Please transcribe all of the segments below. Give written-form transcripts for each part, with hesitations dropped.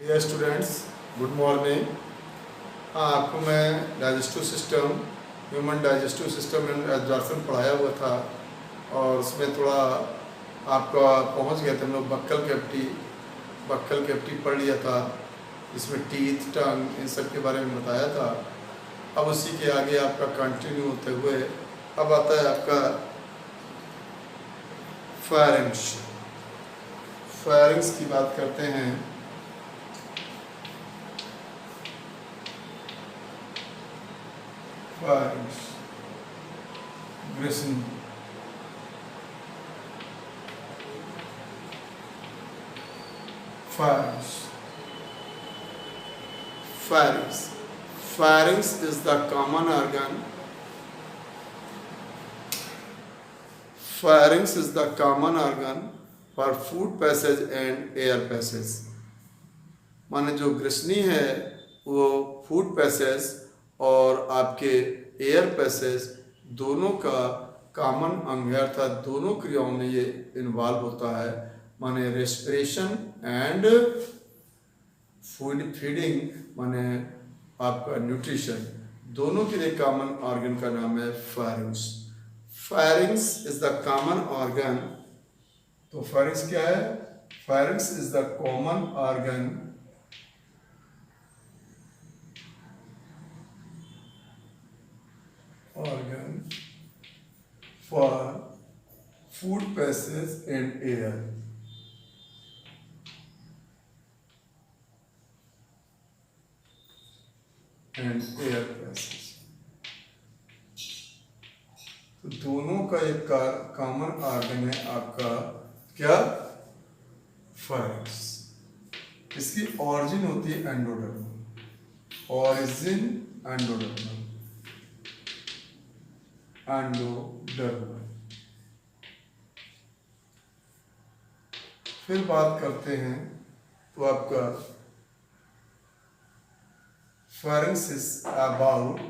Dear students, good morning. हाँ, आपको मैं digestive system, human digestive system and absorption पढ़ाया हुआ था और उसमें थोड़ा आपका पहुंच गया था। हम लोग बक्कल कैविटी पढ़ लिया था, इसमें टीथ, टंग, इन सब के बारे में बताया था। अब उसी के आगे आपका कंटिन्यू होते हुए अब आता है आपका फायरिंग्स। फायरिंग्स की बात करते हैं। Firings, gracing, pharynx. Pharynx. Pharynx is the common organ. Pharynx is the common organ for food passage and air passage. माने जो ग्रसनी है वो फूड पैसेज और आपके एयर पैसेज दोनों का कॉमन अंग है, अर्थात दोनों क्रियाओं में ये इन्वॉल्व होता है। माने रेस्पिरेशन एंड फूड फीडिंग, माने आपका न्यूट्रिशन, दोनों के लिए कॉमन ऑर्गन का नाम है firings. Firings is the common organ. तो फायरिंग्स क्या है? Firings is the common organ for food passage and air. And air passage, तो दोनों का एक कॉमन ऑर्गन है आपका क्या? फायरिंग्स। इसकी ऑरिजिन होती है एंडोडर्मल, ऑरिजिन एंडोडर्मल, एंडोडर्मल। फिर बात करते हैं तो आपका pharynx is about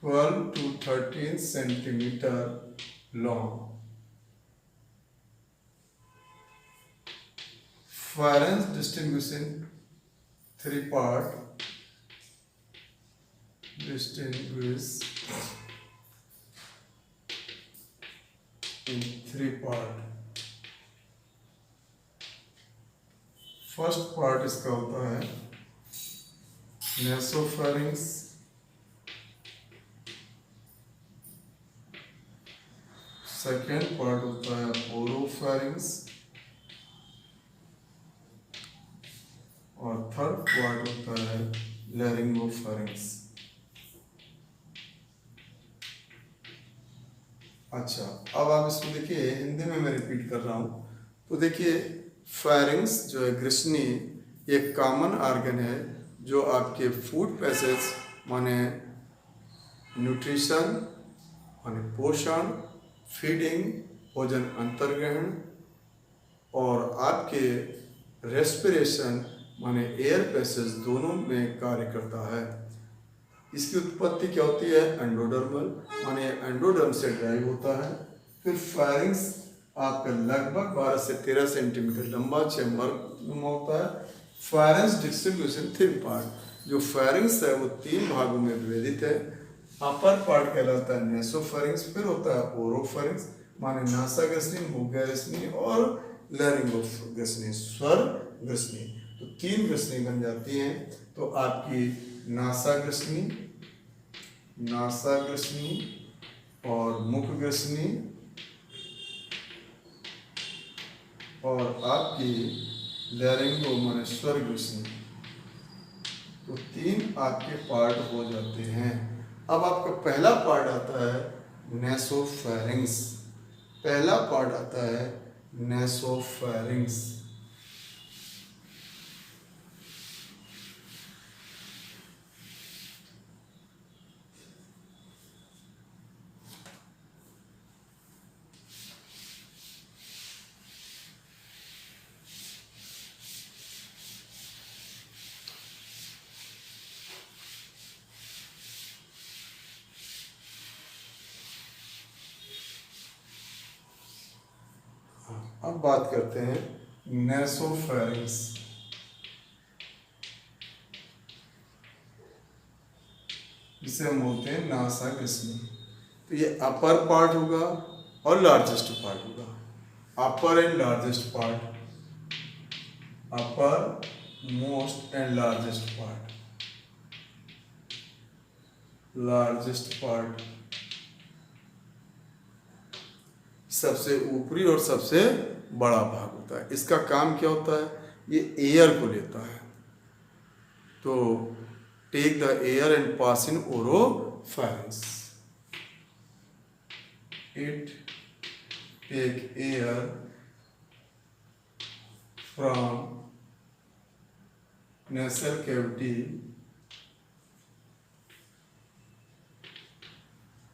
12 to 13 centimeter long. Pharynx distinguished in three part. First part इसका होता है नेसोफेरिंक्स, सेकेंड पार्ट होता है ओरोफेरिंक्स और थर्ड पार्ट होता है लैरिंगोफेरिंक्स। अच्छा, अब आप इसको देखिए, हिंदी में मैं रिपीट कर रहा हूँ। तो देखिए, फायरिंग्स जो है ग्रसनी, एक कॉमन ऑर्गन है जो आपके फूड पैसेज माने न्यूट्रिशन माने पोषण, फीडिंग भोजन अंतर्ग्रहण और आपके रेस्पिरेशन माने एयर पैसेज दोनों में कार्य करता है। इसकी उत्पत्ति क्या होती है? एंडोडर्मल, माने एंडोडर्म से ड्राइव होता है। फिर फायरिंग्स आपका लगभग 12 से 13 सेंटीमीटर लंबा चैम्बर नुमा होता है। फायरिंग्स डिस्ट्रीब्यूशन थ्री पार्ट, जो फायरिंग्स है वो 3 भागों में विभेदित है। अपर पार्ट कहलाता है नेसोफेरिंग्स, फिर होता है ओरोफेरिंग्स माने नासाग्रसनी, मुखग्रसनी और लैरिंगोग्रसनी, स्वर ग्रसनी। तो 3 ग्रसनी बन जाती हैं। तो आपकी नासाग्रसनी और मुखग्रसनी और आपकी लैरिंगो माने स्वर ग्रसनी, तो 3 आपके पार्ट हो जाते हैं। अब आपका पहला पार्ट आता है नेसोफेरिंग्स। पहला पार्ट आता है नेसोफेरिंग्स। अब अब बात करते हैं नेसोफेरिंक्स। जिसे हम बोलते हैं नासाग्रसनी। तो ये अपर पार्ट होगा और लार्जेस्ट पार्ट होगा। Upper end largest part, upper most end largest part, largest part सबसे ऊपरी और सबसे बड़ा भाग होता है। इसका काम क्या होता है? ये एयर को लेता है। तो take the air and pass in oropharynx. It take air from nasal cavity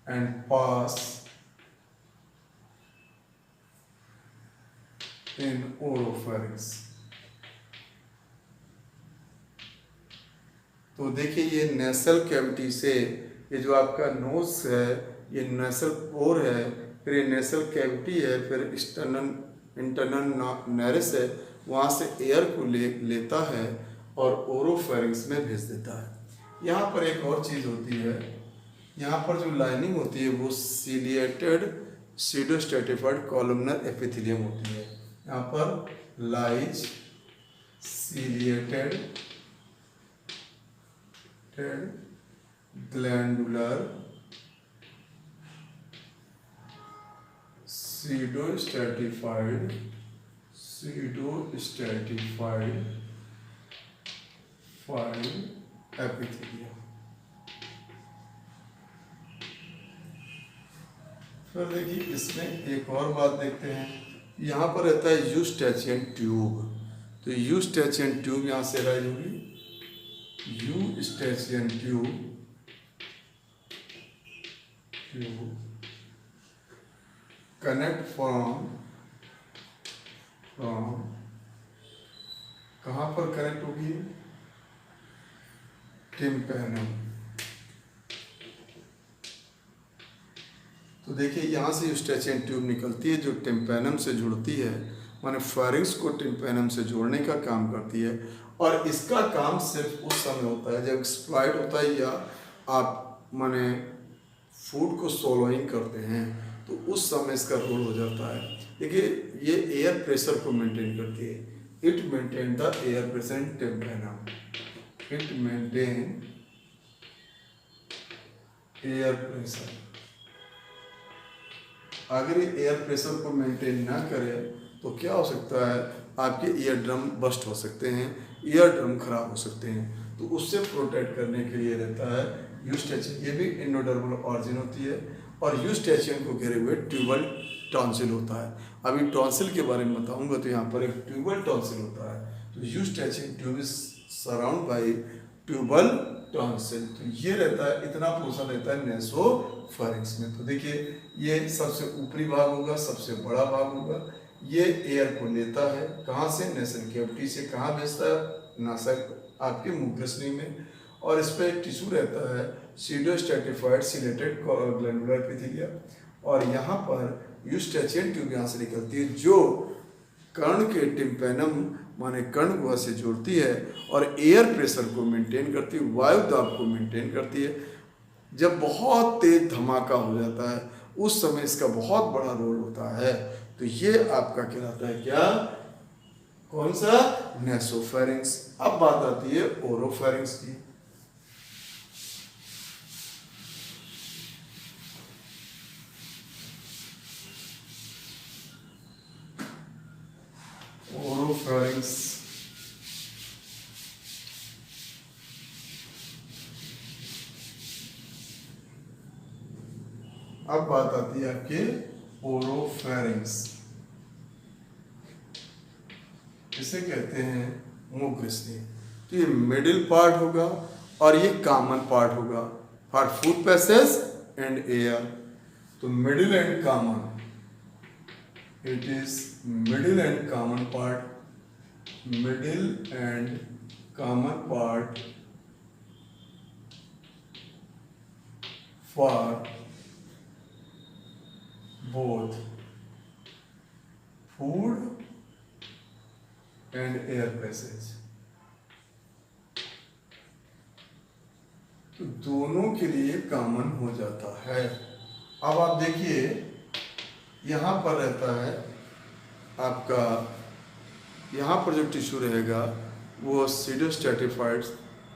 and pass in oropharynx। तो देखिए ये नेसल कैविटी से, ये जो आपका नोज है ये नेसल पोर है, फिर ये नेसल कैविटी है, फिर इंटरनल नैरिस है, वहाँ से एयर को लेता है और ओरोफेरिंक्स में भेज देता है। यहाँ पर एक और चीज़ होती है, यहाँ पर जो लाइनिंग होती है वो सीलिएटेड सीडोस्ट्रेटिफाइड कॉलमनर एपिथेलियम होती है। यहाँ पर लाइज सीलिएटेड ग्लैंडुलर सीडोस्ट्रेटिफाइड एपिथेलियम। फिर देखिए इसमें एक और बात देखते हैं, यहाँ पर रहता है यूस्टैचियन ट्यूब। तो यूस्टैचियन ट्यूब यहाँ से राइज होगी, यूस्टैचियन ट्यूब कनेक्ट फ्रॉम कहाँ पर कनेक्ट होगी? टिम्पैनम। तो देखिए यहाँ से यूस्टैचियन ट्यूब निकलती है जो टिम्पैनम से जुड़ती है, माने फेरिंक्स को टिम्पैनम से जोड़ने का काम करती है। और इसका काम सिर्फ उस समय होता है जब एक्सप्लॉइट होता है या आप माने फूड को सोलोइंग करते हैं, तो उस समय इसका रोल हो जाता है। देखिए ये एयर प्रेशर को मेंटेन करती है। It maintain the air pressure in tympanum. It maintain air pressure. अगर ये एयर प्रेशर को मेंटेन ना करे तो क्या हो सकता है? आपके ईयर ड्रम बस्ट हो सकते हैं, ईयर ड्रम खराब हो सकते हैं। तो उससे प्रोटेक्ट करने के लिए रहता है यूस्टैचियन। ये भी एंडोडर्मल ऑरिजिन होती है और यूस्टैचियन को घेरे हुए ट्यूबल टॉन्सिल होता है। अभी टॉन्सिल के बारे में बताऊंगा। तो यहाँ पर एक ट्यूबल टॉन्सिल होता है। तो eustachian tube is surround by tubal tonsil. तो ये रहता है, इतना पोर्शन रहता है नेसोफेरिंक्स में। तो देखिए ये सबसे ऊपरी भाग होगा, सबसे बड़ा भाग होगा। ये एयर को लेता है कहाँ से? नेसल कैविटी से। कहाँ भेजता है? नासा आपके मुखग्रसनी में। और इस पर टिश्यू रहता है सीडोस्ट्रेटिफाइड सीलेटेड ग्लैंडुलर एपिथेलियम। और यहाँ पर यूस्टैचियन ट्यूब यहाँ से निकलती है जो कर्ण के टिम्पैनम माने कर्ण गुहा से जोड़ती है और एयर प्रेशर को मेंटेन करती है, वायु दाब को मेंटेन करती है। जब बहुत तेज धमाका हो जाता है उस समय इसका बहुत बड़ा रोल होता है। तो ये आपका कहलाता है क्या? कौन सा? नेसोफेरिंक्स। अब बात आती है ओरोफेरिंक्स की। ओरोफेरिंक्स अब बात आती है आपके ओरोफेरिंक्स। इसे कहते हैं मुखग्रसनी। तो ये मिडिल पार्ट होगा और ये कॉमन पार्ट होगा for food passage and air. तो middle and common, it is middle and common part, middle and common part for both food and air passage. तो दोनों के लिए कॉमन हो जाता है। अब आप देखिए यहाँ पर रहता है आपका, यहाँ पर जो टिश्यू रहेगा वो सीडोस्टैटिफाइड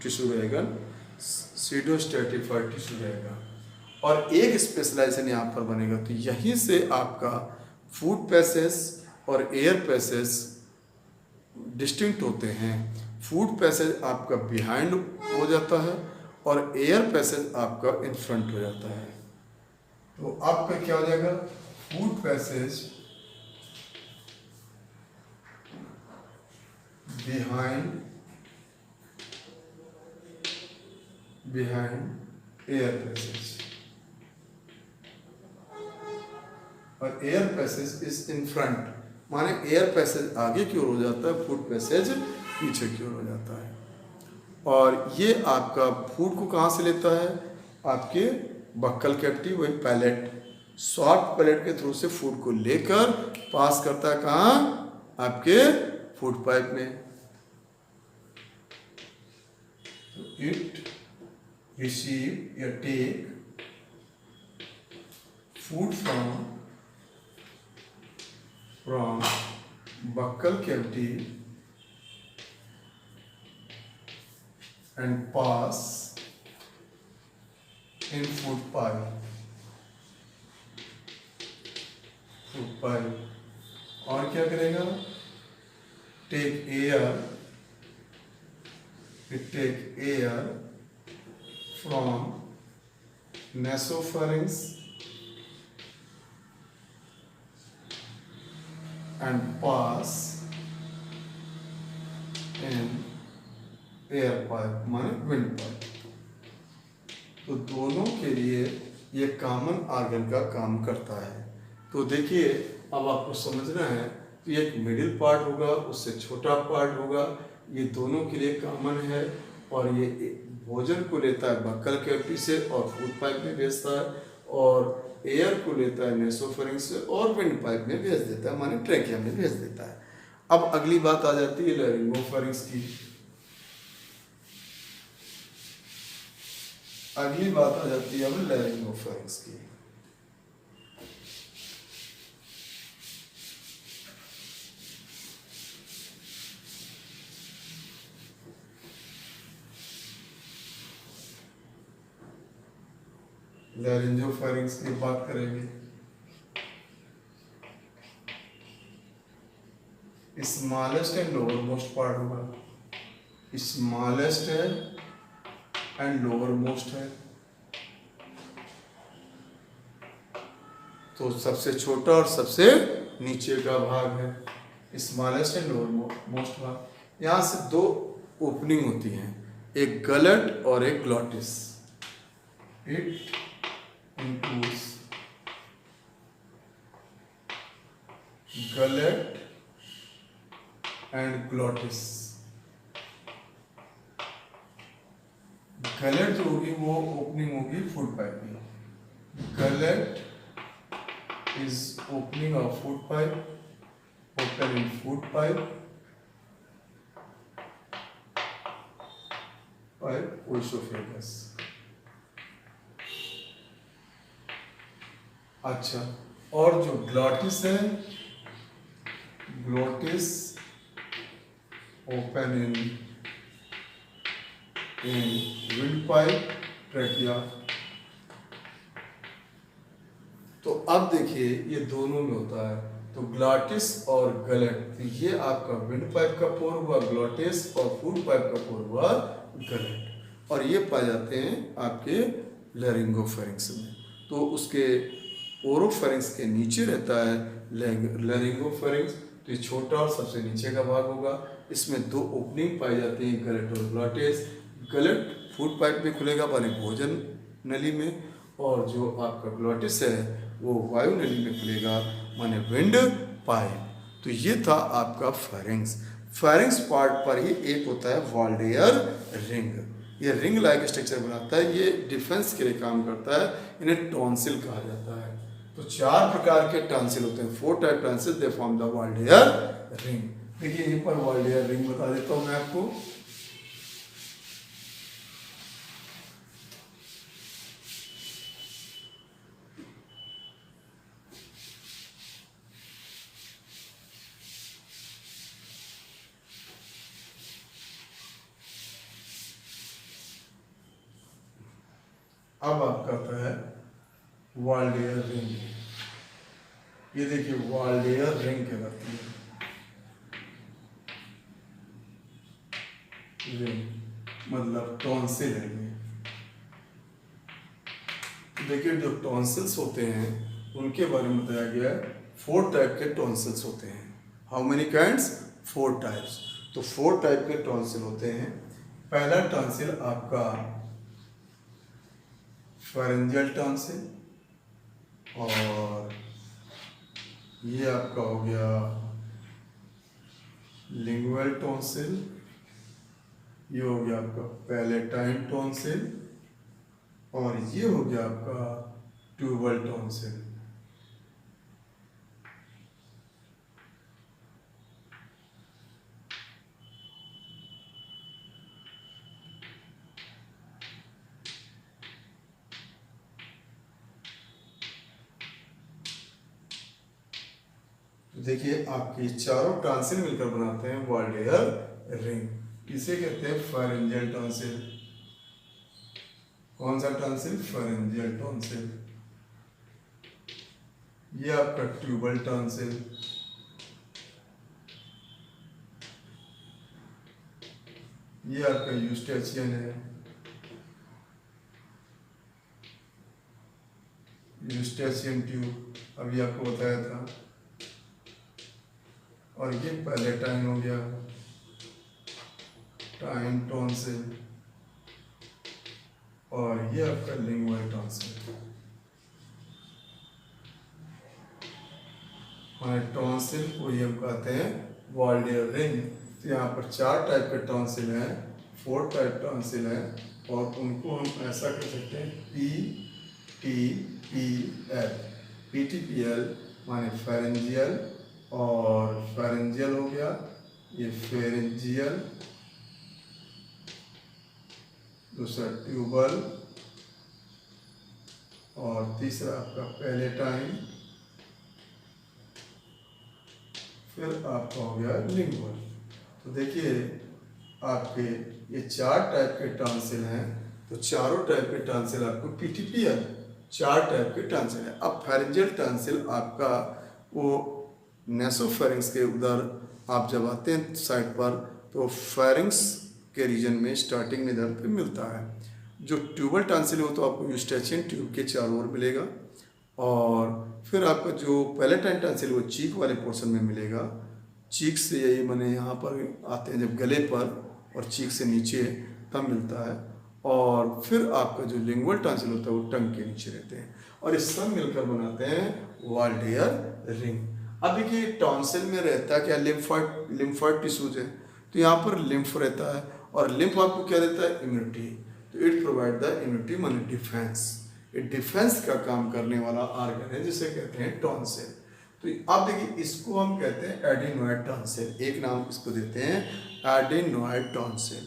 टिश्यू रहेगा, सीडोस्टैटिफाइड टिश्यू रहेगा, और एक स्पेशलाइजेशन यहाँ पर बनेगा। तो यहीं से आपका फूड पैसेज और एयर पैसेज डिस्टिंक्ट होते हैं। फूड पैसेज आपका बिहाइंड हो जाता है और एयर पैसेज आपका इन फ्रंट हो जाता है। तो आपका क्या हो जाएगा, food passage behind air passage, और air passage is in front, माने एयर पैसेज आगे की ओर हो जाता है, फूड पैसेज पीछे की ओर हो जाता है। और ये आपका फूड को कहाँ से लेता है, आपके बक्कल कैविटी, वही पैलेट, सॉफ्ट पैलेट के थ्रू से फूड को लेकर पास करता है कहाँ, आपके फूड पाइप में। इट रिसीव या take food from buccal cavity and pass in food pipe, और क्या करेगा, take air from nasopharynx and pass in air pipe, माने wind pipe। तो दोनों के लिए ये कॉमन ऑर्गन का काम करता है। तो देखिए अब आपको समझना है, तो ये एक मिडिल पार्ट होगा, उससे छोटा पार्ट होगा, ये दोनों के लिए कॉमन है, और ये भोजन को लेता है बक्कल कैविटी से और फूड पाइप में भेजता है, और एयर को लेता है नेसोफेरिंक्स से और विंड पाइप में भेज देता है, माने ट्रैकिया में भेज देता है। अब अगली बात आ जाती है लैरिंगोफेरिंक्स की। अगली बात आ जाती है अब लैरिंगोफेरिंक्स की। लैरिंगोफेरिंक्स की बात करेंगे। Smallest and lower most part होगा, स्मॉलेस्ट है एंड लोअर मोस्ट है। तो सबसे छोटा और सबसे नीचे का भाग है स्मॉलेस्ट एंड लोअर मोस्ट भाग। यहाँ से दो ओपनिंग होती हैं, एक गलट और एक glottis. It includes gullet and glottis। Gullet जो होगी वो ओपनिंग होगी फूड पाइप में, gullet is opening of food pipe, open in food pipe oesophagus. अच्छा, और जो ग्लॉटिस है, glottis open in wind pipe trachea. तो अब देखिए ये दोनों में होता है, तो ग्लॉटिस और गलट, तो ये आपका विंड पाइप का पोर हुआ ग्लॉटिस और फूड पाइप का पोर हुआ गलट, और ये पाए जाते हैं आपके लैरिंगोफेरिंक्स में। तो उसके ओरोफेरिंक्स के नीचे रहता है लैरिंगोफेरिंक्स, तो ये छोटा और सबसे नीचे का भाग होगा। इसमें दो ओपनिंग पाई जाती हैं, गलट और ग्लॉटिस। गलट फूड पाइप में खुलेगा माने भोजन नली में, और जो आपका ग्लॉटिस है वो वायु नली में खुलेगा माने विंड पाइप। तो ये था आपका फेरिंग्स। फेरिंग्स पार्ट पर ही एक होता है वॉल्डेयर रिंग, ये रिंग लाइक स्ट्रक्चर बनाता है, ये डिफेंस के लिए काम करता है, इन्हें टॉन्सिल कहा जाता है। तो 4 प्रकार के टॉन्सिल होते हैं, 4 type tonsil, they form the Waldeyer ring. देखिए यहीं पर वाल्डेयर रिंग बता देता हूं मैं आपको। अब आपका आता है वाल्डेयर रिंग। ये देखिए वाल्डेयर रिंग कहलाती है, रिंग मतलब टॉन्सिल है ये। देखिए जो टॉन्सिल्स होते हैं उनके बारे में बताया गया है, 4 टाइप के टॉन्सिल्स होते हैं। How many kinds? 4 टाइप्स। तो 4 टाइप के टॉन्सिल होते हैं। पहला टॉन्सिल आपका फेरेंजियल टॉन्सिल, और ये आपका हो गया लिंगुअल टॉन्सिल, ये हो गया आपका पैलेटाइन टॉन्सिल, और ये हो गया आपका ट्यूबल टॉन्सिल। देखिए आपके चारों टॉन्सिल मिलकर बनाते हैं वाल्डेयर रिंग। इसे कहते हैं फेरेंजियल टॉन्सिल। कौन सा टॉन्सिल? Pharyngeal tonsil. ये आपका ट्यूबल टॉन्सिल, ये आपका यूस्टेचियन है, यूस्टेचियन ट्यूब अभी आपको बताया था, और ये पैलेटाइन हो गया, टाइन टॉन्सिल, और ये आपका लिंगुअल टॉन्सिल। हमारे टॉन्सिल को ये हम कहते हैं वाल्डेयर रिंग। तो यहाँ पर 4 टाइप के टॉन्सिल हैं, 4 टाइप टॉन्सिल हैं, और उनको हम ऐसा कर सकते हैं PTPL। PTPL माने फेरेंजियल, और फेरेंजियल हो गया, ये फेरेंजियल, दूसरा ट्यूबल, और तीसरा आपका पैलेटाइन, फिर आपका हो गया लिंगुअल। तो देखिए आपके ये 4 टाइप के टॉन्सिल हैं, तो चारों टाइप के टॉन्सिल आपको PTPL 4 टाइप के टॉन्सिल है। अब फेरेंजियल टॉन्सिल आपका वो नेसोफेरिंक्स के उधर आप जब आते हैं साइड पर, तो फेरिंक्स के रीजन में स्टार्टिंग में इधर पे मिलता है। जो ट्यूबल टॉन्सिल हो तो आपको यूस्टेचियन ट्यूब के चारों ओर मिलेगा, और फिर आपका जो पैलेटाइन टॉन्सिल वो चीक वाले पोर्शन में मिलेगा। चीक से यही माने यहाँ पर आते हैं जब गले पर, और चीक से नीचे तब मिलता है। और फिर आपका जो लिंगुअल टॉन्सिल होता है वो टंग के नीचे रहते हैं, और ये सब मिलकर बनाते हैं वाल्डेयर रिंग। अब देखिए टॉन्सिल में रहता क्या? लिम्फॉइड टिश्यूज है, तो यहाँ पर लिम्फ रहता है, और लिम्फ आपको क्या देता है? इम्यूनिटी। तो इट प्रोवाइड द इम्यूनिटी माने डिफेंस। ये डिफेंस का काम करने वाला ऑर्गन है जिसे कहते हैं टॉन्सिल। तो अब देखिए इसको हम कहते हैं एडिनोइड टॉन्सिल, एक नाम इसको देते हैं एडिनोइड टॉन्सिल।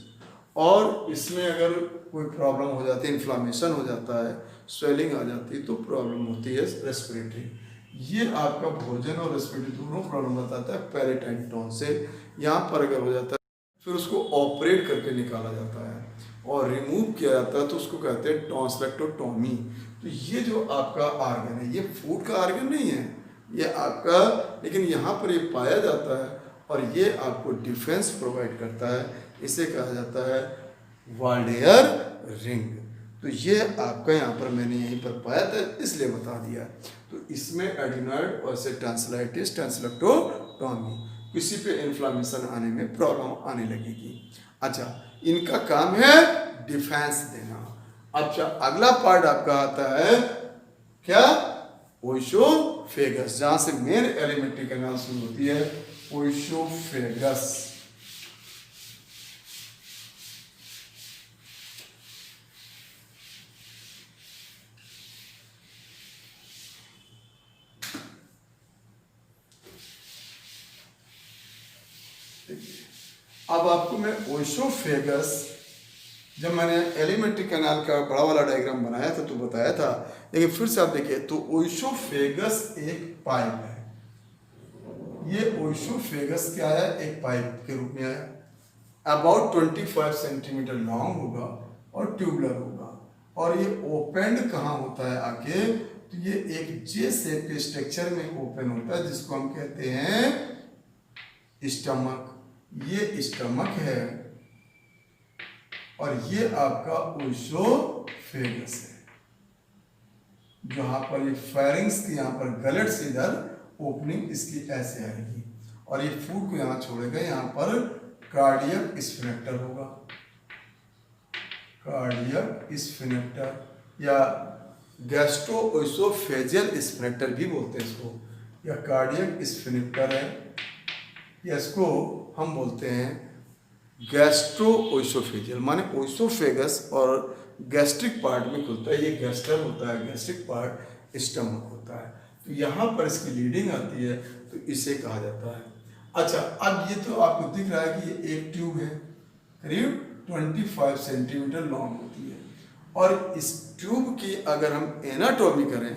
और इसमें अगर कोई प्रॉब्लम हो जाती है, इन्फ्लामेशन हो जाता है, स्वेलिंग आ जाती है, तो प्रॉब्लम होती है रेस्पिरेटरी। ये आपका भोजन और रेस्पिरेटरी दोनों प्रॉब्लम बताता है पैलेटाइन टॉन्सिल। यहाँ पर अगर हो जाता है फिर उसको ऑपरेट करके निकाला जाता है और रिमूव किया जाता है, तो उसको कहते हैं टॉन्सिलेक्टोटॉमी। तो ये जो आपका ऑर्गन है ये फूड का ऑर्गन नहीं है, ये आपका, लेकिन यहाँ पर ये पाया जाता है और ये आपको डिफेंस प्रोवाइड करता है। इसे कहा जाता है वाल्डेयर रिंग। तो ये आपका यहाँ पर मैंने यहीं पर पाया था इसलिए बता दिया। तो इसमें एडिनॉइड और से टॉन्सिलाइटिस, टॉन्सिलेक्टोटॉमी, किसी पे इन्फ्लामेशन आने में प्रॉब्लम आने लगेगी। अच्छा, इनका काम है डिफेंस देना। अच्छा, अगला पार्ट आपका आता है क्या? ओइसोफेगस, जहां से मेन एलिमेंट्री कैनाल शुरू होती है, ओइसोफेगस। अब आपको मैं ओइसोफेगस, जब मैंने एलिमेंट्री कैनाल का बड़ा वाला डायग्राम बनाया था तो बताया था, लेकिन फिर से आप देखिए तो ओइसोफेगस एक पाइप है। ये ओइसोफेगस क्या है, एक पाइप के रूप में आया, अबाउट 25 सेंटीमीटर लॉन्ग होगा और ट्यूबलर होगा, और ये ओपन कहाँ होता है आके, तो ये एक जे शेप के स्ट्रक्चर में ओपन होता है जिसको हम कहते हैं स्टमक। ये स्टमक है और ये आपका ओइसोफेगस है, जहां पर ये फेरिंग्स की यहाँ पर गलट से इधर ओपनिंग इसकी ऐसे आएगी और ये फूड को यहाँ छोड़ेगा, यहाँ पर कार्डियक स्फिनेक्टर होगा, कार्डियक स्फिनेक्टर या गैस्ट्रोओइसोफेजियल स्फिनेक्टर भी बोलते हैं इसको, या कार्डियक स्फिनेक्टर है, या इसको हम बोलते हैं गैस्ट्रोओइसोफेजियल, माने ओइसोफेगस और गैस्ट्रिक पार्ट में खुलता है, ये गैस्ट्रम होता है, गैस्ट्रिक पार्ट स्टमक होता है। तो यहाँ पर इसकी लीडिंग आती है तो इसे कहा जाता है। अच्छा, अब ये तो आपको दिख रहा है कि ये एक ट्यूब है, करीब 25 सेंटीमीटर लॉन्ग होती है, और इस ट्यूब की अगर हम एनाटॉमी करें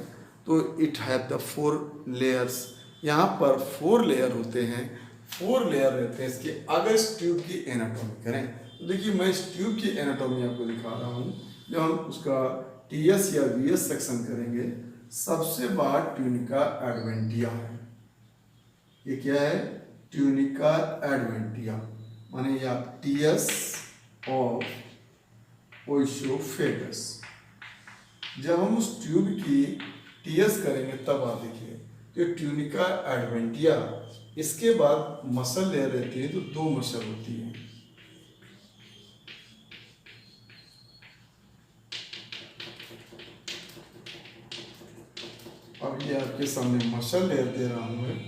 तो इट हैव द 4 लेयर्स। यहाँ पर 4 लेयर होते हैं, 4 लेयर रहते हैं इसके। अगर इस ट्यूब की एनाटॉमी करें तो देखिए मैं इस ट्यूब की एनाटॉमी आपको दिखा रहा हूँ। जब हम उसका टीएस या वीएस सेक्शन करेंगे, सबसे बाहर ट्यूनिका एडवेंटिया है। ये क्या है, ट्यूनिका एडवेंटिया, माने ये आप टीएस ऑफ ओइसोफेगस। जब हम उस ट्यूब की टीएस करेंगे तब आप देखिए तो ट्यूनिका एडवेंटिया, इसके बाद मसल लेयर रहती है, तो 2 मसल होती है। अब ये आपके सामने मसल लेयर दे रहा हूं मैं,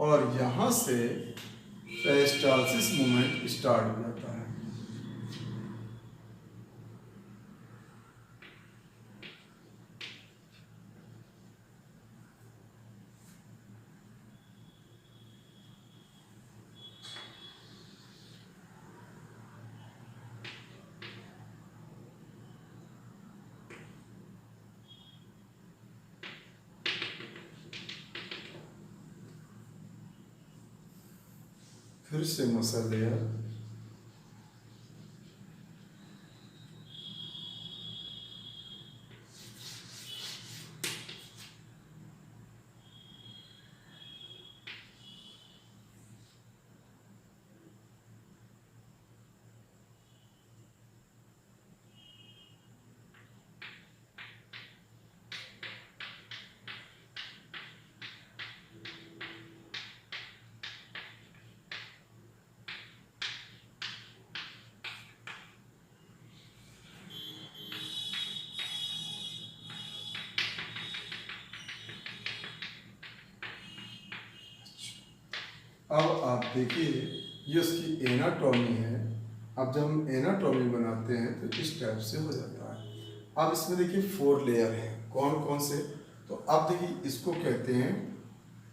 और यहां से पेरिस्टालसिस मूवमेंट स्टार्ट हो जाता है। फिर से मसल लेयर, अब आप देखिए ये उसकी एनाटॉमी है। अब जब हम एनाटॉमी बनाते हैं तो इस टाइप से हो जाता है। अब इसमें देखिए 4 लेयर हैं, कौन कौन से, तो अब देखिए इसको कहते हैं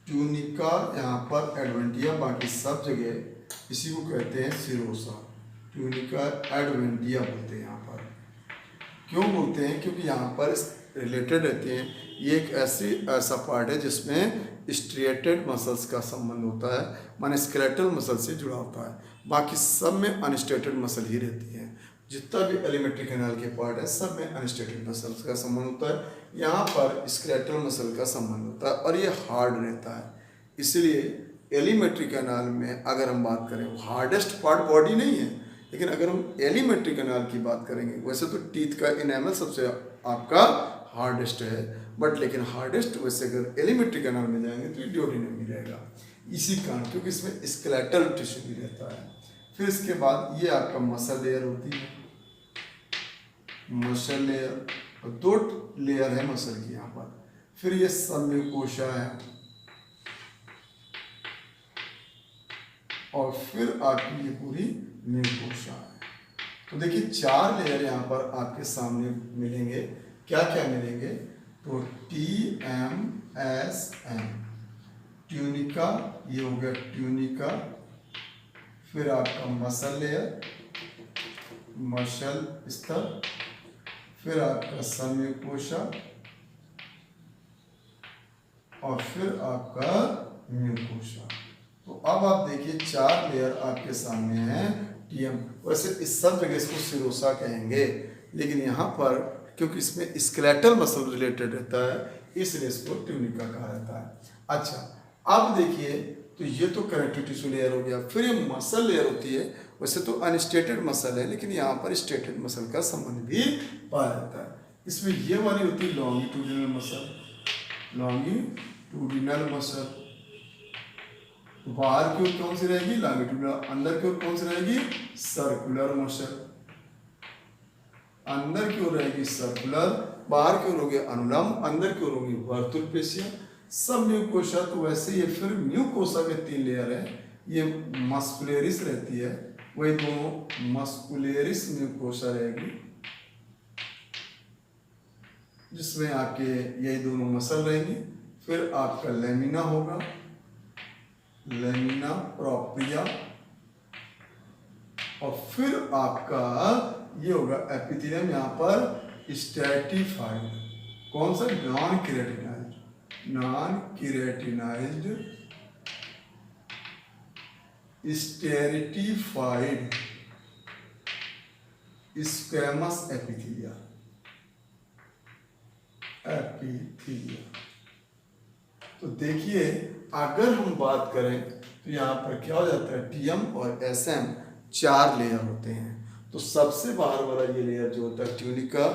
ट्यूनिका, यहाँ पर एडवेंटिया, बाकी सब जगह इसी को कहते हैं सिरोसा। ट्यूनिका एडवेंटिया बोलते हैं यहाँ पर। क्यों बोलते हैं, क्योंकि यहाँ पर रिलेटेड रहते हैं। ये एक ऐसा पार्ट है जिसमें स्ट्रिएटेड मसल्स का संबंध होता है, माने स्केलेटल मसल से जुड़ा होता है। बाकी सब में अनस्टेटेड मसल ही रहती है। जितना भी एलिमेंट्री कैनाल के पार्ट है सब में अनस्टेटेड मसल्स का संबंध होता है। यहाँ पर स्केलेटल मसल का संबंध होता है और ये हार्ड रहता है। इसलिए एलिमेंट्री कैनाल में अगर हम बात करें, हार्डेस्ट पार्ट बॉडी नहीं है, लेकिन अगर हम एलिमेंट्री कैनाल की बात करेंगे, वैसे तो टीथ का इनेमल सबसे आपका हार्डेस्ट है, बट लेकिन हार्डेस्ट वैसे अगर एलिमेंट्री कैनाल में जाएंगे तो ड्यूोडेनम ही रहेगा, इसी कारण, क्योंकि इसमें स्केलेटल टिश्यू भी रहता है। फिर इसके बाद ये आपका मसल लेयर होती है, मसल लेयर, और 2 लेयर है मसल की यहाँ पर। फिर ये सबम्यूकोसा है, और फिर आपकी ये पूरी म्यूकोसा है। तो देखिए 4 लेयर यहाँ पर आपके सामने मिलेंगे। क्या क्या मिलेंगे, तो TMSM ट्यूनिका, ये हो गया ट्यूनिका। फिर आपका मसल लेयर, मसल स्तर, फिर आपका सबम्यूकोसा, और फिर आपका म्यूकोसा। तो अब आप देखिए 4 लेयर आपके सामने हैं टीएम। वैसे इस सब जगह इसको सिरोसा कहेंगे, लेकिन यहाँ पर क्योंकि इसमें स्केलेटल मसल रिलेटेड रहता है इसलिए इसको ट्यूनिका कहा जाता है। अच्छा, अब देखिए तो ये तो कनेक्टिव टिश्यू लेयर हो गया। फिर ये मसल लेयर होती है, वैसे तो अनस्टेटेड मसल है लेकिन यहाँ पर स्टेटेड मसल का संबंध भी पाया जाता है। इसमें ये वाली होती है लॉन्गिट्यूडिनल मसल, लॉन्गिट्यूडिनल मसल। बाहर की ओर कौन सी रहेगी? लॉन्गिट्यूडिनल। अंदर की ओर कौन सी रहेगी? Circular muscle. अंदर की ओर रहेगी सर्कुलर, बाहर की ओर होगी अनुलंब, अंदर की ओर होगी वर्तुल पेशियां। सब म्यूकोसा तो वैसे ये फिर म्यूकोसा के 3 लेयर है। ये मस्कुलेरिस रहती है, वही दोनों मस्कुलेरिस म्यूकोसा रहेगी जिसमें आपके यही दोनों मसल रहेंगी। फिर आपका लेमिना होगा, लेमिना प्रोप्रिया, और फिर आपका ये होगा एपिथेलियम, यहाँ पर स्ट्रैटिफाइड। कौन सा? Non keratinised, non keratinised stratified squamous epithelia, epithelia. तो देखिए अगर हम बात करें तो यहाँ पर क्या हो जाता है, टीएम और एसएम 4 लेयर होते हैं। तो सबसे बाहर वाला ये लेयर जो होता है ट्यूनिका,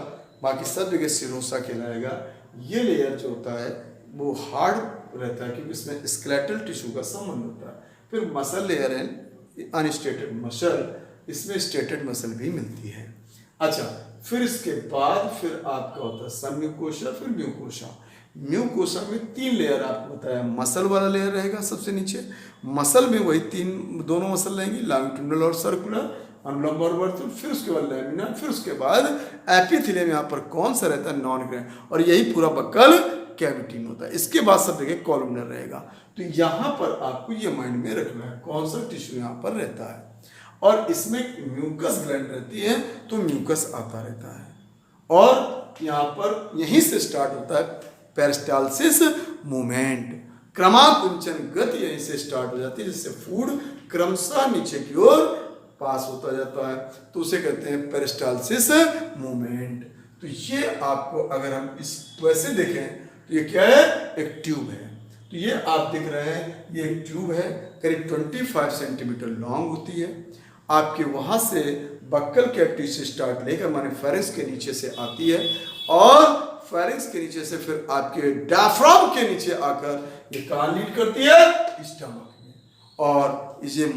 बाकी सब जगह सिरोसा कहलाएगा। ये लेयर जो होता है वो हार्ड रहता है क्योंकि इसमें स्केलेटल टिश्यू का संबंध होता है। फिर मसल लेयर है अनस्टेटेड मसल, इसमें स्टेटेड मसल भी मिलती है। अच्छा, फिर इसके बाद फिर आपका होता है सबम्यूकोसा, फिर म्यूकोसा। म्यूकोसा में 3 लेयर आपको बताया। मसल वाला लेयर रहेगा सबसे नीचे, मसल में वही 3 दोनों मसल रहेंगी, लॉन्गिट्यूडिनल और सर्कुलर, अनुलंब और वर्तुल। फिर उसके बाद लेमिना, फिर उसके बाद एपिथेलियम। यहाँ पर कौन सा रहता है? नॉन ग्रेन, और यही पूरा बक्कल कैविटी में होता है। इसके बाद सब जगह कॉलमनर रहेगा। तो यहाँ पर आपको ये माइंड में रखना है कौन सा टिश्यू यहाँ पर रहता है। और इसमें म्यूकस ग्लैंड रहती है तो म्यूकस आता रहता है, और यहाँ पर यहीं से स्टार्ट होता है पेरिस्टालसिस मूवमेंट। क्रमाकुंचन गति यहीं से स्टार्ट हो जाती है, जिससे फूड क्रमशः नीचे की ओर पास होता जाता है, तो उसे कहते हैं पेरिस्टालसिस मूवमेंट। तो ये आपको अगर हम इस वैसे देखें तो ये क्या है? एक ट्यूब है। तो ये आप देख रहे हैं ये एक ट्यूब है, करीब 25 सेंटीमीटर लॉन्ग होती है। आपके वहाँ से बक्कल कैविटी से स्टार्ट लेकर माने फेरिंक्स के नीचे से आती है, और फेरिंक्स के नीचे से फिर आपके डायफ्राम के नीचे आकर ये कहाँ लीड करती है? स्टमक में। और ये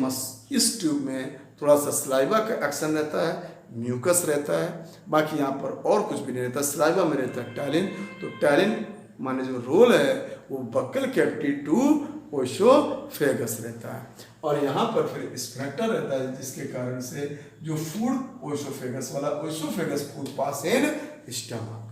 इस ट्यूब में थोड़ा सा सलाइवा का एक्शन रहता है, म्यूकस रहता है, बाकी यहाँ पर और कुछ भी नहीं रहता। सलाइवा में रहता है टैलिन। तो टैलिन माने जो रोल है वो बक्कल कैविटी टू ओशोफेगस रहता है, और यहाँ पर फिर स्फिंक्टर रहता है जिसके कारण से जो फूड ओशोफेगस वाला, ओशोफेगस फूड पास इन स्टमक।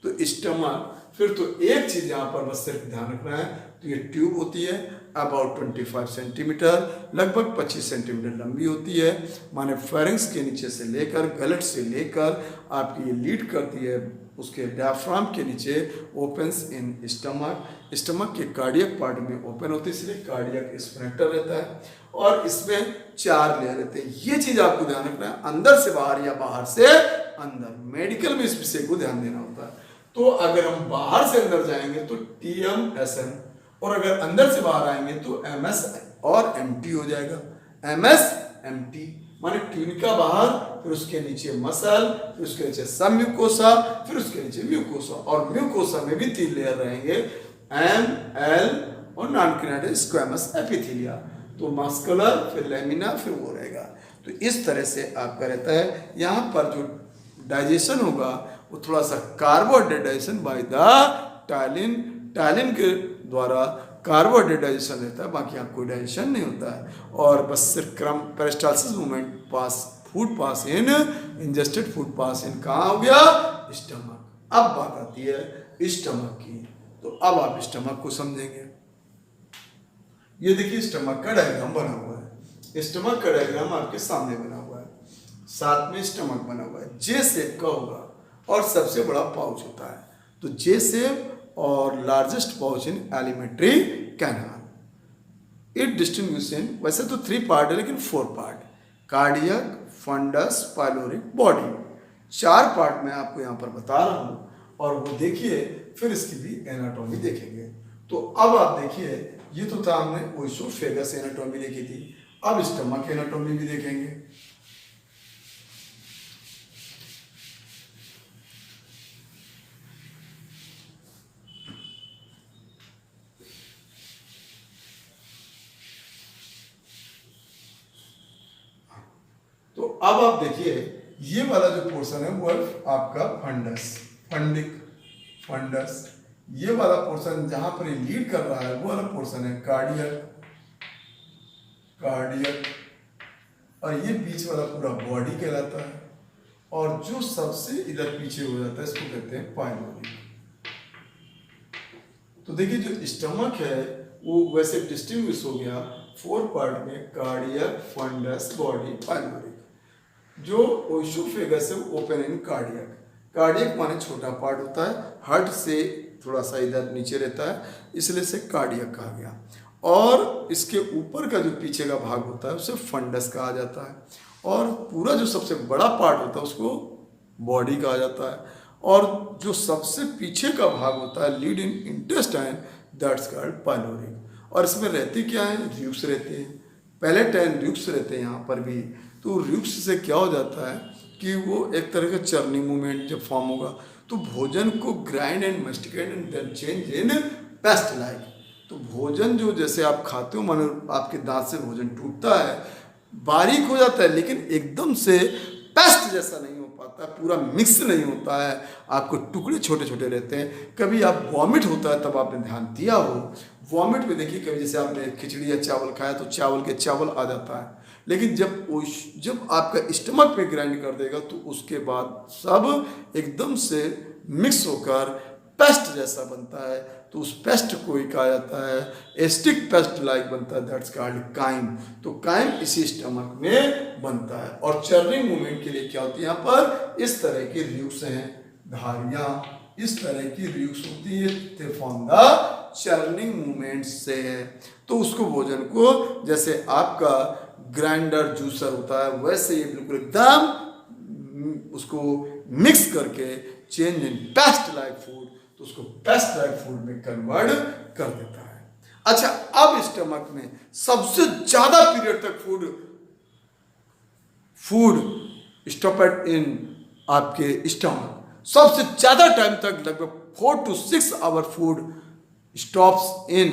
तो स्टमक, फिर तो एक चीज़ यहाँ पर बस सिर्फ ध्यान रखना है, तो ये ट्यूब होती है अबाउट 25 सेंटीमीटर, लगभग 25 सेंटीमीटर लंबी होती है। माने फेरिंक्स के नीचे से लेकर गलट से लेकर आपकी ये लीड करती है उसके डायफ्राम के नीचे, ओपन्स इन स्टमक। स्टमक के कार्डियक पार्ट में ओपन होती है, इसलिए कार्डियक स्फिंक्टर रहता है, और इसमें 4 लेयर रहते हैं। ये चीज़ आपको ध्यान रखना है, अंदर से बाहर या बाहर से अंदर। मेडिकल में इस विषय को ध्यान देना होता है। तो अगर हम बाहर से अंदर जाएंगे तो TMSM, और अगर अंदर से बाहर आएंगे तो MS और MT हो जाएगा। MS MT माने ट्यूनिका बाहर, फिर उसके नीचे मसल, फिर उसके नीचे सबम्यूकोसा, फिर उसके नीचे म्यूकोसा, और म्यूकोसा में भी 3 लेयर रहेंगे, ML और नॉन केराटिन स्क्वैमस एपिथेलिया। तो मस्कुलर, फिर लेमिना, फिर वो रहेगा। तो इस तरह से आपका रहता है। यहाँ पर जो डाइजेशन होगा वो थोड़ा सा carbohydrate digestion by the ptyalin, ptyalin के द्वारा कार्बोहाइड्रेट डाइजेशन रहता है, बाकी यहाँ कोई डाइजेशन नहीं होता है। और बस सिर्फ क्रम पेरिस्टालसिस मूवमेंट पास, फूड पास इन, इंजेस्टेड फूड पास इन कहाँ हो गया? स्टमक। अब बात आती है स्टमक की। तो अब आप स्टमक को समझेंगे। ये देखिए स्टमक का डायग्राम बना हुआ है। स्टमक का डायग्राम आपके सामने बना हुआ है, साथ में स्टमक बना हुआ है। जे शेप का होगा और सबसे बड़ा पाउच होता है। तो जे शेप और largest pouch in alimentary canal. It distinguish in, वैसे तो 3 पार्ट है लेकिन 4 part, cardiac, fundus, pyloric, body. 4 part मैं आपको यहाँ पर बता रहा हूँ और वो देखिए, फिर इसकी भी एनाटॉमी देखेंगे। तो अब आप देखिए, ये तो था हमने ओइसोफेगस एनाटॉमी देखी थी, अब स्टमक एनाटॉमी भी देखेंगे। तो अब आप देखिए, ये वाला जो पोर्शन है वो है आपका फंडस, फंडिक, फंडस। ये वाला पोर्शन जहां पर ये लीड कर रहा है वो वाला पोर्शन है कार्डियक, कार्डियक। और ये बीच वाला पूरा बॉडी कहलाता है। और जो सबसे इधर पीछे हो जाता है इसको कहते हैं पाइलोरिक। तो देखिए जो स्टमक है वो वैसे डिस्टिंग्विश हो गया 4 पार्ट में, कार्डियक, फंडस, बॉडी, पाइलोरिक। जो ओइसोफेगस है वो ओपन इन कार्डियक। कार्डियक माने छोटा पार्ट होता है, हार्ट से थोड़ा सा इधर नीचे रहता है, इसलिए से कार्डियक कहा गया। और इसके ऊपर का जो पीछे का भाग होता है उसे फंडस कहा जाता है। और पूरा जो सबसे बड़ा पार्ट होता है उसको बॉडी कहा जाता है। और जो सबसे पीछे का भाग होता है lead in intestine, that's called pyloric. और इसमें रहती क्या है, र्यूक्स रहते हैं, पहले 10 र्यूक्स रहते हैं यहाँ पर भी। तो र्यूक्स से क्या हो जाता है कि वो एक तरह का चर्निंग मूवमेंट जब फॉर्म होगा तो भोजन को grind and masticate and then change in paste like. तो भोजन जो जैसे आप खाते हो, मानो आपके दांत से भोजन टूटता है, बारीक हो जाता है लेकिन एकदम से पेस्ट जैसा नहीं हो पाता, पूरा मिक्स नहीं होता है, आपको टुकड़े छोटे छोटे रहते हैं। कभी आप वॉमिट होता है तब आपने ध्यान दिया हो, वॉमिट में देखिए कभी जैसे आपने खिचड़ी या चावल खाया तो चावल के चावल आ जाता है, लेकिन जब आपका स्टमक पे ग्राइंड कर देगा तो उसके बाद सब एकदम से मिक्स होकर पेस्ट जैसा बनता है। तो उस पेस्ट को ही कहा जाता है एस्टिक पेस्ट लाइक बनता है, दैट्स कॉल्ड काइम। तो काइम इसी स्टमक में बनता है। और चर्निंग मूवमेंट के लिए क्या होती है, यहाँ पर इस तरह की र्यूक्स हैं, धारियां इस तरह की र्यूक्स होती है, they form the churning movement से है। तो उसको भोजन को जैसे आपका ग्राइंडर जूसर होता है वैसे ये बिल्कुल एकदम उसको मिक्स करके change in paste like food, तो उसको पेस्ट लाइक फूड में कन्वर्ट कर देता है। अच्छा, अब स्टमक में सबसे ज्यादा पीरियड तक फूड स्टॉप इन आपके स्टमक, सबसे ज्यादा टाइम तक लगभग 4 to 6 hour food stops in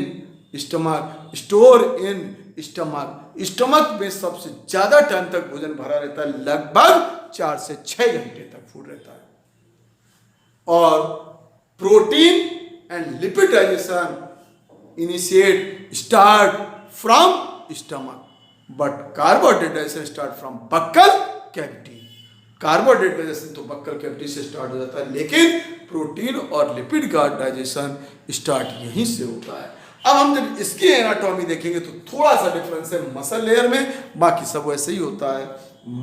stomach, store in stomach. Stomach में सबसे ज्यादा टाइम तक भोजन भरा रहता है, लगभग 4 से 6 घंटे तक फूड रहता है। और protein and lipid digestion initiate start from stomach, but carbohydrate digestion start from buccal cavity. Carbohydrate digestion तो बक्कल कैविटी से स्टार्ट हो जाता है, लेकिन प्रोटीन और लिपिड का डाइजेशन स्टार्ट यहीं से होता है। अब हम जब इसकी एनाटॉमी देखेंगे तो थोड़ा सा डिफरेंस है मसल लेयर में, बाकी सब वैसे ही होता है,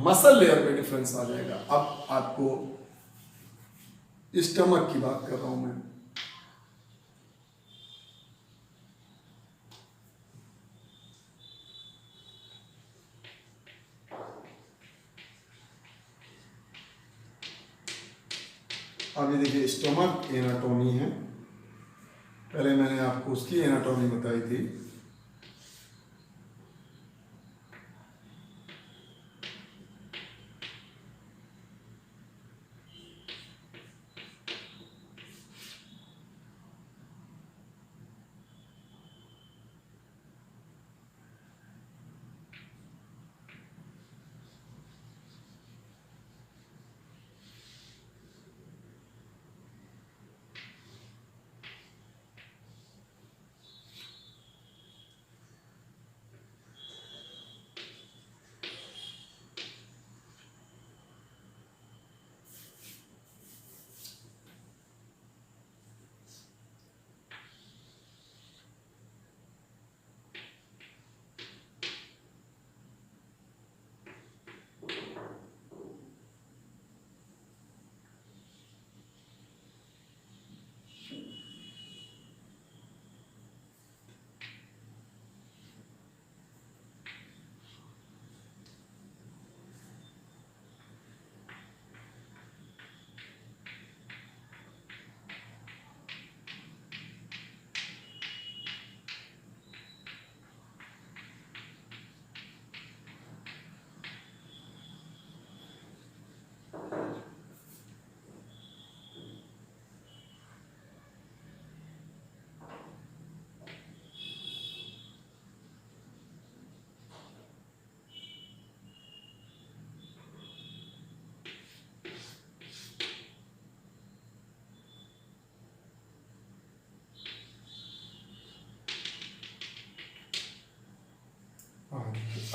मसल लेयर में डिफरेंस आ जाएगा। अब आपको स्टमक की बात कर रहा हूं मैं। अब ये देखिए स्टमक एनाटॉमी है, पहले मैंने आपको उसकी एनाटॉमी बताई थी।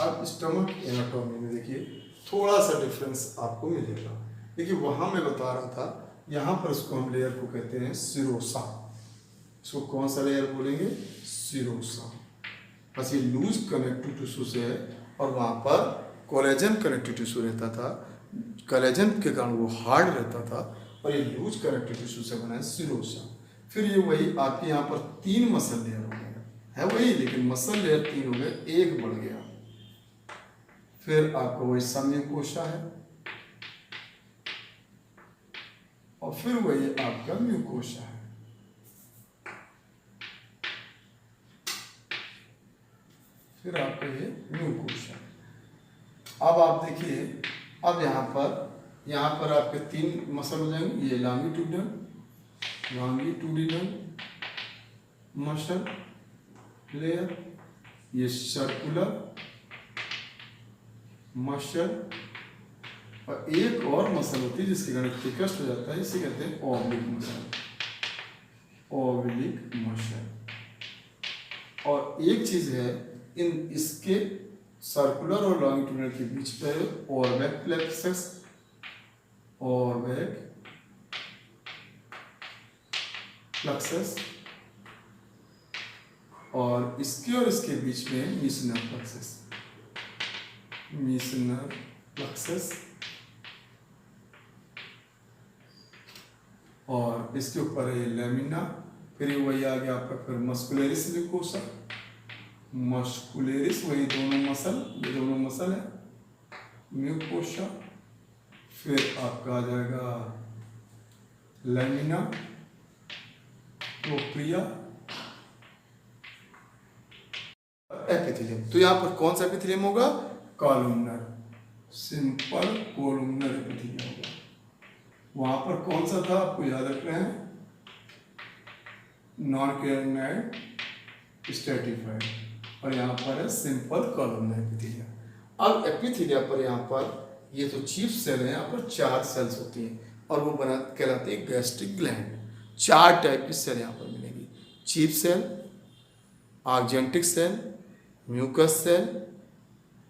अब स्टमक एनाटॉमी में देखिए थोड़ा सा डिफरेंस आपको मिलेगा। देखिए वहाँ मैं बता रहा था, यहाँ पर उसको हम लेयर को कहते हैं सिरोसा। इसको कौन सा लेयर बोलेंगे? सिरोसा। बस ये लूज कनेक्टिव टिश्यू से है और वहाँ पर कोलेजन कनेक्टिव टिश्यू रहता था, कोलेजन के कारण वो हार्ड रहता था, और ये लूज कनेक्टिव टिश्यू से बना है सिरोसा। फिर ये वही आपके यहाँ पर 3 मसल लेयर हो गए है वही, लेकिन मसल लेयर 3 हो गए, 1 बढ़ गया। फिर आपका वही सम्यूकोशा है और फिर वही आपका म्यूकोशा है। फिर आपका ये म्यूकोशा। अब आप देखिए, अब यहाँ पर आपके 3 मसल हो जाएंगे। ये लॉन्गिट्यूडिनल मसल लेयर, ये सर्कुलर मसल, और एक और मसल होती है जिसके कारण थिकस्ट हो जाता है, इसे कहते हैं ऑब्लिक मसल। और एक चीज है, इसके सर्कुलर और लॉन्गिट्यूडिनल के बीच पे ऑर्बैक प्लेक्सस, और इसके और इसके बीच में मिशनर प्लेक्सस, और इसके ऊपर है लेमिना। फिर वही आ गया आपका फिर मस्कुलरिस म्यूकोसा, वही ये दोनों मसल है म्यूकोसा। फिर आपका आ जाएगा लेमिना प्रोप्रिया एपिथेलियम। तो यहाँ पर कौन सा एपिथेलियम होगा? कॉलमनर, सिंपल कॉलमनर एपिथेलियम होगा। वहां पर कौन सा था आपको याद रखना है? नॉन कैरोटिनॉइड स्ट्रैटिफाइड, और यहाँ पर है सिंपल कॉलमनर एपिथेलिया। अब एपिथेलिया पर यहाँ पर ये तो चीफ सेल है, यहाँ पर 4 सेल्स होती हैं और वो कहलाती है गैस्ट्रिक ग्लैंड। 4 टाइप की सेल यहाँ पर मिलेगी: chief cell, argentic cell, mucus cell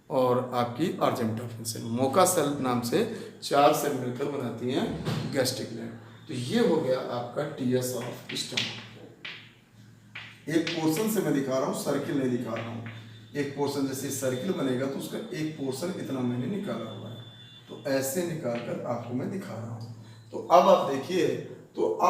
और आपकी अर्जेंटोफिन सेल। मोका सेल नाम से 4 सेल मिलकर बनाती हैं गैस्ट्रिक ग्लैंड। तो ये हो गया आपका टीएस ऑफ स्टमक। एक पोर्शन से मैं दिखा रहा हूँ, सर्किल नहीं दिखा रहा हूँ। एक पोर्शन जैसे सर्किल बनेगा तो उसका एक पोर्शन इतना मैंने निकाला हुआ है, तो ऐसे निकाल कर आपको मैं दिखा रहा हूँ। तो अब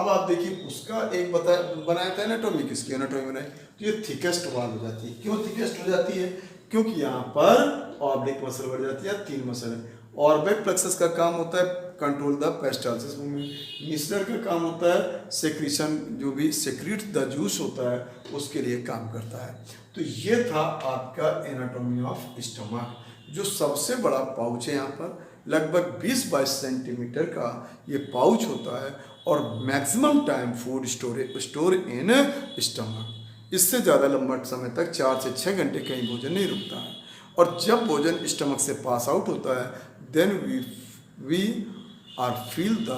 आप देखिए उसका एक बनाया था एनाटॉमी। किसकी एनाटॉमी बनाई? तो ये थिकेस्ट वॉल हो जाती है। क्यों थिकेस्ट हो जाती है? क्योंकि यहाँ पर ऑब्लिक मसल बढ़ जाती है, 3 मसल है। ऑर्बैक प्लेक्सस का काम होता है control the peristalsis movement. Micellar का काम होता है सेक्रीशन, जो भी सेक्रीट द जूस होता है उसके लिए काम करता है। तो ये था आपका एनाटॉमी ऑफ स्टमक। जो सबसे बड़ा पाउच है यहाँ पर लगभग 20-22 सेंटीमीटर का ये पाउच होता है, और maximum time food store in stomach. इससे ज़्यादा लंबा समय तक 4 से 6 घंटे कहीं भोजन नहीं रुकता है। और जब भोजन स्टमक से पास आउट होता है, then we are feel the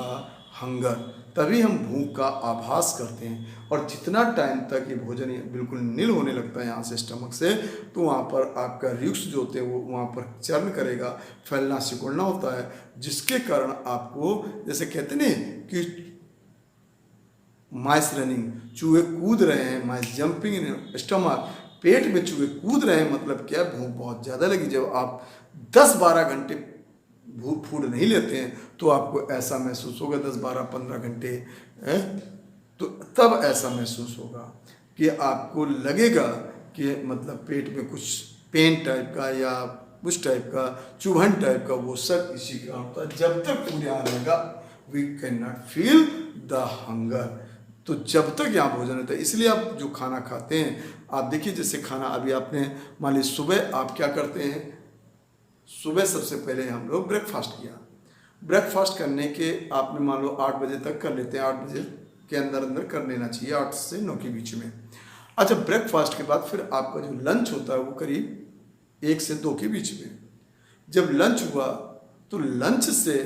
hunger, तभी हम भूख का आभास करते हैं। और जितना टाइम तक ये भोजन बिल्कुल नील होने लगता है यहाँ से स्टमक से, तो वहाँ पर आपका रिक्स जो होते हैं वो वहाँ पर चर्न करेगा, फैलना सिकुड़ना होता है, जिसके कारण आपको जैसे कहते नहीं कि माइस रनिंग, चूहे कूद रहे हैं, माइस जंपिंग इन स्टमक, पेट में चूहे कूद रहे हैं, मतलब क्या? भूख बहुत ज़्यादा लगी। जब आप 10-12 घंटे भूख फूड नहीं लेते हैं तो आपको ऐसा महसूस होगा, 10-12-15 घंटे है, तो तब ऐसा महसूस होगा कि आपको लगेगा कि मतलब पेट में कुछ पेन टाइप का या उस टाइप का चुभन टाइप का, वो सब इसी का होता है। जब तक फूड यहाँ रहेगा we can not feel the hunger. तो जब तक यहाँ भोजन होता है, इसलिए आप जो खाना खाते हैं, आप देखिए जैसे खाना अभी आपने मान लीजिए सुबह आप क्या करते हैं, सुबह सबसे पहले हम लोग ब्रेकफास्ट किया। ब्रेकफास्ट करने के आपने मान लो 8 बजे तक कर लेते हैं, 8 बजे के अंदर कर लेना चाहिए, 8 से 9 के बीच में। अच्छा, ब्रेकफास्ट के बाद फिर आपका जो लंच होता है वो करीब 1 से 2 के बीच में। जब लंच हुआ तो लंच से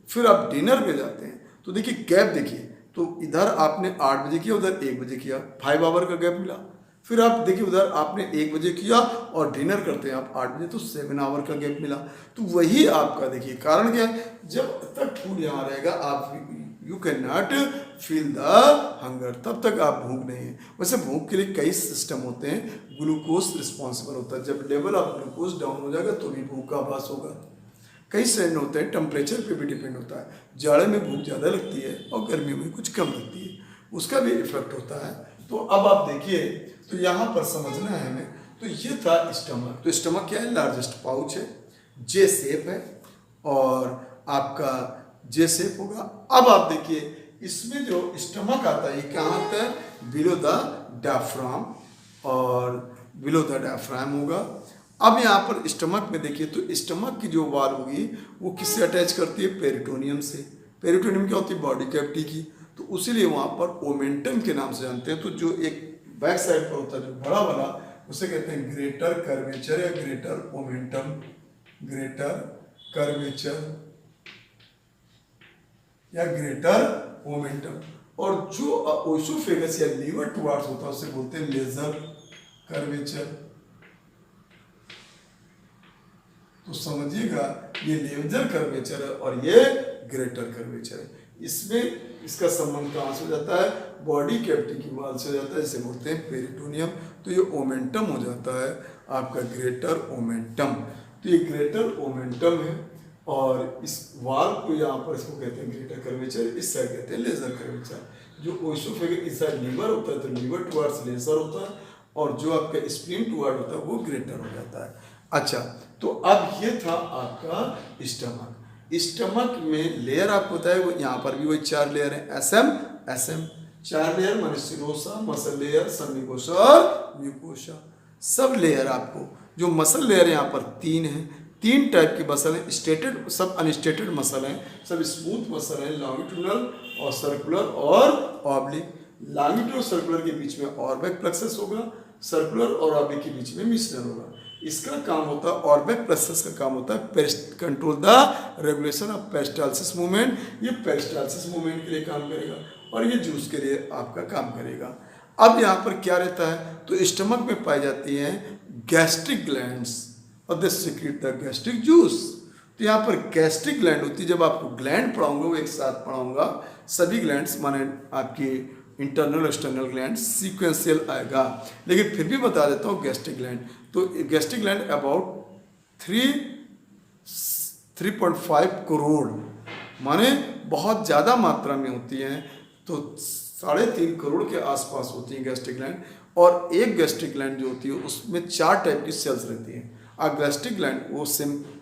फिर आप डिनर पे जाते हैं, तो देखिए गैप देखिए, तो इधर आपने 8 बजे किया, उधर 1 बजे किया, 5 आवर का गैप मिला। फिर आप देखिए उधर आपने 1 बजे किया और डिनर करते हैं आप 8 बजे, तो 7 आवर का गैप मिला। तो वही आपका देखिए कारण क्या है, जब तक फूड यहाँ रहेगा आप you can not feel the hunger, तब तक आप भूख नहीं है। वैसे भूख के लिए कई सिस्टम होते हैं, ग्लूकोज रिस्पॉन्सिबल होता है, जब लेवल ऑफ ग्लूकोज डाउन हो जाएगा तो भी भूख का आभास होगा। कई सेंड होते हैं, टेम्परेचर पे भी डिपेंड होता है, जाड़े में भूख ज़्यादा लगती है और गर्मियों में कुछ कम लगती है, उसका भी इफेक्ट होता है। तो अब आप देखिए, तो यहाँ पर समझना है हमें, तो ये था स्टमक। तो स्टमक क्या है, लार्जेस्ट पाउच है, जे शेप है और आपका जे शेप होगा। अब आप देखिए इसमें जो स्टमक आता है ये कहाँ आता है, बिलो द डायफ्राम, और बिलो द डायफ्राम होगा। अब यहाँ पर स्टमक में देखिए, तो स्टमक की जो वाल होगी वो किससे अटैच करती है, पेरिटोनियम से। पेरिटोनियम क्या होती है, बॉडी कैविटी की, तो उसीलिए वहाँ पर ओमेंटम के नाम से जानते हैं। तो जो एक बैक साइड पर होता है जो बड़ा वाला, उसे कहते हैं ग्रेटर कर्वेचर या ग्रेटर ओमेंटम, ग्रेटर कर्वेचर या ग्रेटर ओमेंटम। और जो ओसोफेगस या लीवर टुवार्ड्स होता है उसे बोलते हैं लेजर कर्वेचर। तो समझिएगा ये लेजर कर्वेचर है और ये ग्रेटर कर्वेचर है। इसमें इसका संबंध कहाँ से हो जाता है, बॉडी कैविटी की वाल से हो जाता है, इसे बोलते हैं पेरिटोनियम। तो ये ओमेंटम हो जाता है आपका ग्रेटर ओमेंटम। तो ये ग्रेटर ओमेंटम है और इस वाल को यहाँ पर इसको कहते हैं ग्रेटर कर्वेचर, इस साइड कहते हैं लेजर कर्वेचर। जो ओसोफेगस इस साइड लीवर होता है तो लीवर टुवार्ड्स लेजर होता है, और जो आपका स्प्लीन टुवार्ड होता है वो ग्रेटर हो जाता है। अच्छा, तो अब ये था आपका स्टमक। स्टमक में लेयर आपको बताया वो यहाँ पर भी वही 4 लेयर है, एसएम एसएम 4 लेयर, माने सिरोसा, मसल लेयर, सबम्यूकोसा और म्यूकोसा। सब लेयर आपको, जो मसल लेयर यहाँ पर 3 है, 3 टाइप की मसल है, स्टेटेड सब अनस्टेटेड मसल हैं, सब स्मूथ मसल हैं, लॉन्गिट्यूडनल और सर्कुलर और ऑब्लिक। लॉन्गिट्यूडनल सर्कुलर के बीच में ऑर्बिक प्लेक्सस होगा, सर्कुलर और ऑब्लिक के बीच में मिशनर होगा। इसका काम होता है, ऑर्बिक प्लेक्सस का काम होता है control the regulation of peristalsis movement. ये पेरिस्टालसिस मूवमेंट के लिए काम करेगा और ये जूस के लिए आपका काम करेगा। अब यहाँ पर क्या रहता है, तो स्टमक में पाई जाती हैं गैस्ट्रिक ग्लैंड्स और दे सीक्रेट द गैस्ट्रिक जूस। तो यहाँ पर गैस्ट्रिक ग्लैंड होती है, जब आपको ग्लैंड पढ़ाऊंगा वो एक साथ पढ़ाऊंगा, सभी ग्लैंड्स माने आपकी इंटरनल एक्सटर्नल ग्लैंड सीक्वेंशियल आएगा, लेकिन फिर भी बता देता हूँ गैस्ट्रिक ग्लैंड। तो गैस्ट्रिक ग्लैंड अबाउट 3.5 करोड़ माने बहुत ज़्यादा मात्रा में होती हैं, तो 3.5 करोड़ के आसपास होती हैं गैस्ट्रिक ग्लैंड। और एक गैस्ट्रिक ग्लैंड जो होती है उसमें 4 टाइप की सेल्स रहती हैं। गैस्ट्रिक ग्लैंड वो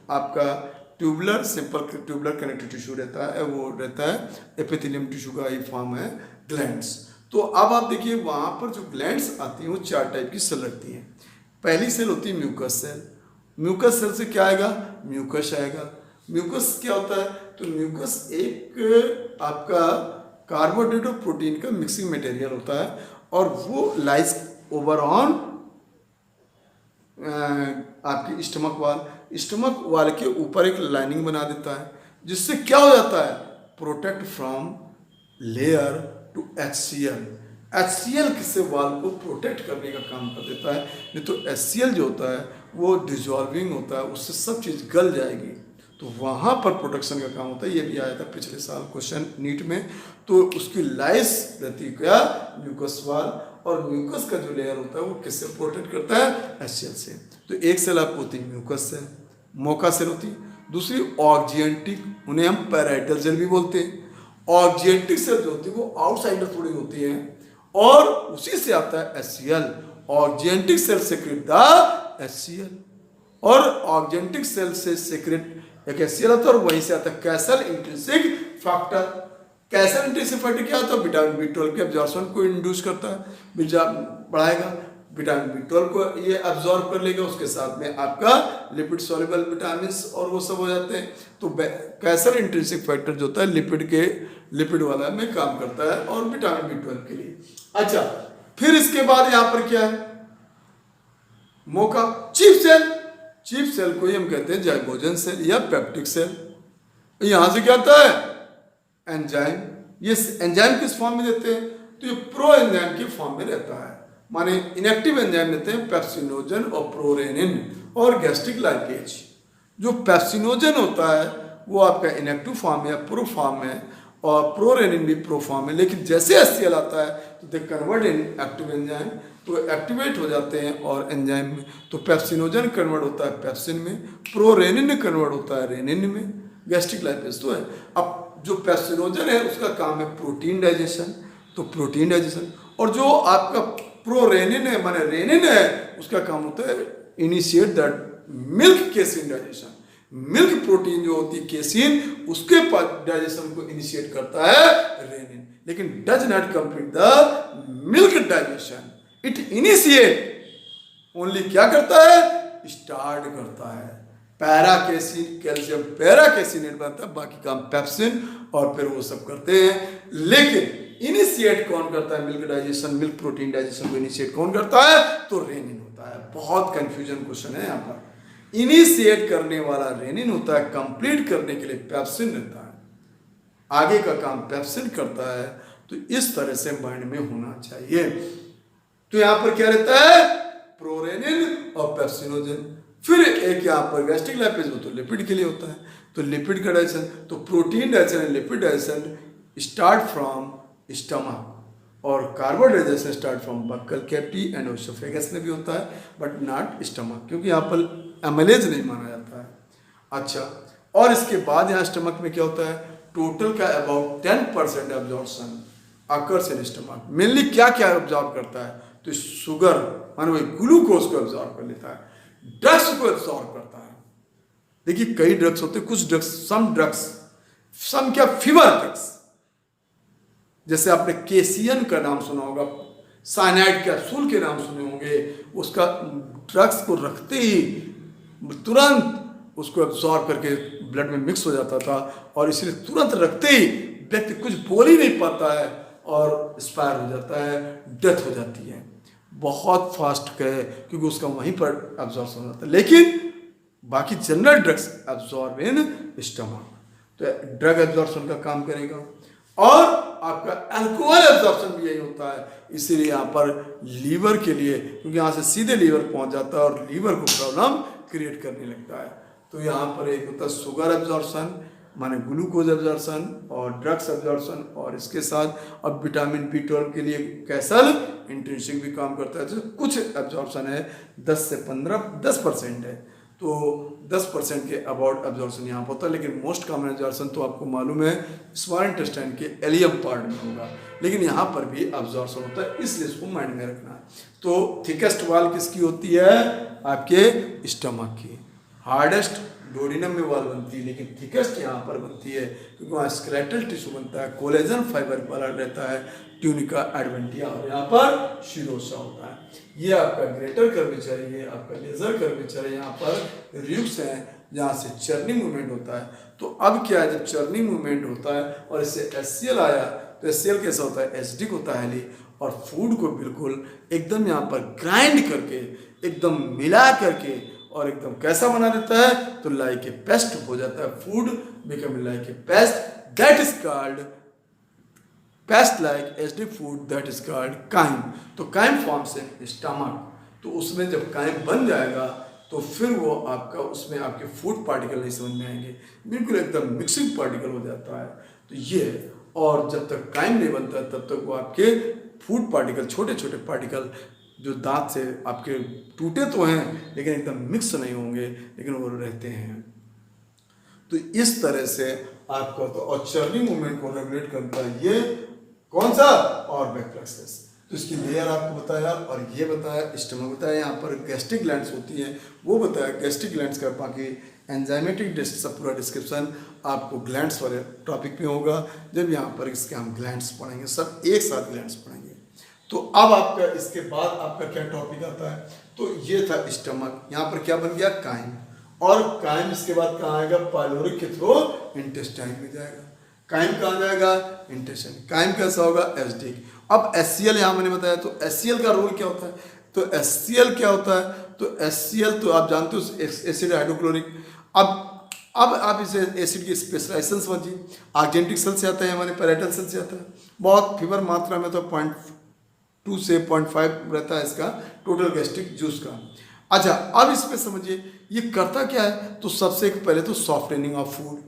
आपका tubular, simple tubular connective tissue रहता है, वो रहता है एपिथेलियम टिश्यू का ही फॉर्म है ग्लैंड्स। तो अब आप देखिए वहाँ पर जो ग्लैंड्स आती हैं वो 4 टाइप की सेल रखती हैं। पहली सेल होती है म्यूकस सेल। म्यूकस सेल से क्या आएगा, म्यूकस आएगा। म्यूकस क्या होता है, तो म्यूकस एक आपका कार्बोहाइड्रेट और प्रोटीन का मिक्सिंग मटेरियल होता है और वो लाइज ओवर ऑन आपकी स्टमक वाल के ऊपर एक लाइनिंग बना देता है, जिससे क्या हो जाता है, protect from layer to HCl। HCl किससे वाल को प्रोटेक्ट करने का काम कर देता है, नहीं तो HCl जो होता है वो डिजॉल्विंग होता है, उससे सब चीज़ गल जाएगी, तो वहाँ पर प्रोटेक्शन का काम होता है। ये भी आया था पिछले साल क्वेश्चन नीट में। तो उसकी लाइस रहती है क्या, म्यूकस वाल, और म्यूकस का जो लेयर होता है वो किससे प्रोटेक्ट करता है, HCl से। तो एक सेल आपको होती है म्यूकस सेल, मोका सेल होती है। दूसरी ऑक्जियंटिक, उन्हें हम पैराइटल सेल भी बोलते हैं। ऑक्जियंटिक सेल जो होती है वो आउटसाइडर थोड़ी होती है और उसी से आता है HCl। Oxyntic cell secrete the HCl और ऑक्जियंटिक सेल से सेक्रेट एक HCl आता है और वहीं से आता है Castle intrinsic factor. Castle intrinsic factor क्या होता है, विटामिन B12 के एब्जॉर्प्शन को इंड्यूस करता है, बढ़ाएगा, विटामिन B12 को ये एब्जॉर्ब कर लेगा, उसके साथ में आपका लिपिड सॉल्युबल विटामिन और वो सब हो जाते हैं। तो कैसल इंट्रिंसिक फैक्टर जो होता है लिपिड वाला में काम करता है और विटामिन B12 के लिए। अच्छा, फिर इसके बाद यहाँ पर क्या है, मोका चीफ सेल को ही हम कहते हैं जाइगोजन सेल या पेप्टिक सेल। यहाँ से क्या आता है, एंजाइम। ये एंजाइम किस फॉर्म में देते हैं, तो ये प्रो एंजाइम के फॉर्म में रहता है। माने इनएक्टिव एंजाइम लेते हैं पेप्सिनोजन और प्रोरेनिन और गैस्ट्रिक लाइपेज। जो पेप्सिनोजन होता है वो आपका इनएक्टिव फॉर्म है, प्रो फॉर्म है, और प्रोरेनिन भी प्रो फॉर्म है। लेकिन जैसे HCl आता है तो they convert in active enzyme, तो एक्टिवेट हो जाते हैं और एंजाइम में, तो पेप्सिनोजन कन्वर्ट होता है पेप्सिन में, प्रोरेनिन कन्वर्ट होता है रेनिन में, गैस्ट्रिक लाइपेज तो है। अब जो पेप्सिनोजन है उसका काम है प्रोटीन डाइजेशन, तो प्रोटीन डाइजेशन, और जो आपका प्रोरेनिन है माने रेनिन है उसका काम होता है initiate that milk casein digestion. Milk protein जो होती है केसिन, उसके डाइजेशन को इनिशिएट करता है रेनिन, लेकिन does not complete the milk digestion, it initiate only क्या करता है, स्टार्ट करता है। पैरा केसिन, कैल्शियम पैरा केसिनेट बनता है, बाकी काम पेप्सिन और फिर वो सब करते हैं। लेकिन इनिशिएट कौन करता है milk digestion, milk protein digestion को इनिशिएट कौन करता है, तो रेनिन होता है। बहुत कंफ्यूजन क्वेश्चन है यहाँ पर। इनिशिएट करने वाला रेनिन होता है, कंप्लीट करने के लिए पेप्सिन रहता है, आगे का काम पेप्सिन करता है। तो इस तरह से माइंड में होना चाहिए। तो यहाँ पर क्या रहता है, प्रोरेनिन और पेप्सिनोजन। फिर एक यहाँ पर गैस्ट्रिक लाइपेज हो तो लिपिड के लिए होता है, तो लिपिड का डाइजेशन, तो protein digestion and lipid digestion start from stomach, और carbohydration start from buccal cavity and oesophagus में भी होता है, बट नॉट स्टमक, क्योंकि यहाँ पर एमिलेज नहीं माना जाता है। अच्छा, और इसके बाद यहाँ स्टमक में क्या होता है, टोटल का about 10% absorption occurs in stomach. Mainly क्या क्या एब्जॉर्ब करता है, तो शुगर मानो वही ग्लूकोज को एब्जॉर्ब कर लेता है, ड्रग्स को एब्जॉर्ब करता है। देखिए कई ड्रग्स होते हैं, कुछ ड्रग्स, सम क्या फीवर ड्रग्स, जैसे आपने केसियन का नाम सुना होगा, साइनाइड कैप्सूल के नाम सुने होंगे, उसका ड्रग्स को रखते ही तुरंत उसको एब्जॉर्ब करके ब्लड में मिक्स हो जाता था, और इसलिए तुरंत रखते ही व्यक्ति कुछ बोल ही नहीं पाता है और एक्सपायर हो जाता है, डेथ हो जाती है। बहुत फास्ट है क्योंकि उसका वहीं पर एब्जॉर्प्शन हो जाता है। लेकिन बाकी general drugs absorb in stomach, तो ड्रग एब्जॉर्प्शन का काम करेगा। और आपका अल्कोहल एब्जॉर्प्शन भी यही होता है, इसीलिए यहाँ पर लीवर के लिए, क्योंकि यहाँ से सीधे लीवर पहुँच जाता है और लीवर को प्रॉब्लम क्रिएट करने लगता है। तो यहाँ पर एक होता है शुगर एब्जॉर्प्शन माने ग्लूकोज एब्जॉर्प्शन और ड्रग्स एब्जॉर्प्शन, और इसके साथ अब विटामिन B12 के लिए कैसल इंट्रिंसिक भी काम करता है। तो कुछ एब्जॉर्प्शन है 10 से 10% है, तो 10% के अबाउट एब्जॉर्प्शन यहाँ पर होता है। लेकिन मोस्ट कॉमन एब्जॉर्प्शन तो आपको मालूम है स्मॉल इंटेस्टाइन के एलियम पार्ट में होगा, लेकिन यहाँ पर भी एब्जॉर्प्शन होता है, इसलिए इसको माइंड में रखना है। तो थिकेस्ट वॉल किसकी होती है, आपके स्टमक की। हार्डेस्ट डोडिनम में वॉल बनती है, लेकिन थिकेस्ट यहाँ पर बनती है क्योंकि वहाँ स्केलेटल टिश्यू बनता है, कोलेजन फाइबर वाला रहता है, ट्यूनिका एडवेंटिया, और यहाँ पर शिरोसा होता है। ये आपका ग्रेटर कर्वेचर है, ये आपका लेजर कर्वेचर है, यहाँ पर रिब्स हैं जहाँ से चर्निंग मूवमेंट होता है। तो अब क्या है, जब चर्निंग मूवमेंट होता है और इससे HCl आया, तो HCl कैसा होता है, एसिडिक होता है, और फूड को बिल्कुल एकदम यहाँ पर ग्राइंड करके एकदम मिला करके और एकदम कैसा बना देता है, तो लाइक ए पेस्ट हो जाता है। Food become like a paste, that is called paste like acidic food, that is called crime. तो काइम फॉर्म्स इन स्टमक, तो उसमें जब काइम बन जाएगा तो फिर वो आपका उसमें आपके फूड पार्टिकल नहीं समझ में आएंगे, बिल्कुल एकदम मिक्सिंग पार्टिकल हो जाता है। तो ये, और जब तक काइम नहीं बनता तब तक वो आपके फूड पार्टिकल, छोटे छोटे पार्टिकल जो दांत से आपके टूटे तो हैं लेकिन एकदम मिक्स नहीं होंगे, लेकिन वो रहते हैं। तो इस तरह से आपका, तो और चर्निंग मूवमेंट को रेगुलेट करता है ये कौन सा, और बैकप्लेक्सस। तो इसकी लेयर आपको बताया, और ये बताया स्टमक बताया, यहाँ पर गैस्ट्रिक ग्लैंड्स होती हैं वो बताया, गैस्ट्रिक ग्लैंड्स का बाकी एंजाइमेटिक डिस्क का पूरा डिस्क्रिप्शन आपको ग्लैंड्स वाले टॉपिक में होगा, जब यहाँ पर इसके हम ग्लैंड्स पढ़ेंगे, सब एक साथ ग्लैंड्स पढ़ेंगे। तो अब आपका इसके बाद आपका क्या टॉपिक आता है, तो ये था स्टमक, यहाँ पर क्या बन गया, काइम, और काइम इसके बाद कहाँ आएगा, पाइलोरिक के थ्रू इंटेस्टाइन में जाएगा। काइम कहाँ जाएगा, इंटेस्टाइन। काइम कैसा होगा, एसिडिक। अब HCl यहाँ मैंने बताया, तो HCl का रोल क्या होता है, तो HCl क्या होता है, तो HCl तो आप जानते हो एसिड हाइड्रोक्लोरिक। अब आप इसे एसिड की स्पेशलाइजेशन समझिए, आर्जेंटिक सेल से आता है, हमारे पैरेटल सेल से आता है, बहुत फीवर मात्रा में, तो 2 से 0.5 रहता है इसका टोटल गैस्ट्रिक जूस का। अच्छा, अब इसमें समझिए ये करता क्या है। तो सबसे पहले तो सॉफ्टनिंग ऑफ फूड,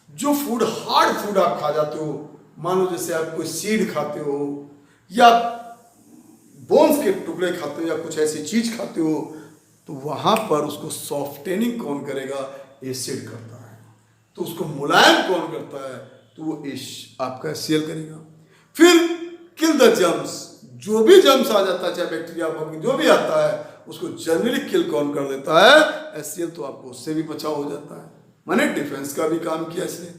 जो फूड हार्ड फूड आप खा जाते हो, मान लो जैसे आप कोई सीड खाते हो या बोन्स के टुकड़े खाते हो या कुछ ऐसी चीज खाते हो, तो वहां पर उसको सॉफ्टनिंग कौन करेगा, एसिड करता है। तो उसको मुलायम कौन करता है, तो वो आपका HCl करेगा। फिर किल द जर्म्स, जो भी जर्म्स आ जाता है, चाहे बैक्टीरिया जो भी आता है, उसको जनरली किल कौन कर देता है, HCl। तो आपको उससे भी बचाव हो जाता है, माने डिफेंस का भी काम किया इसने,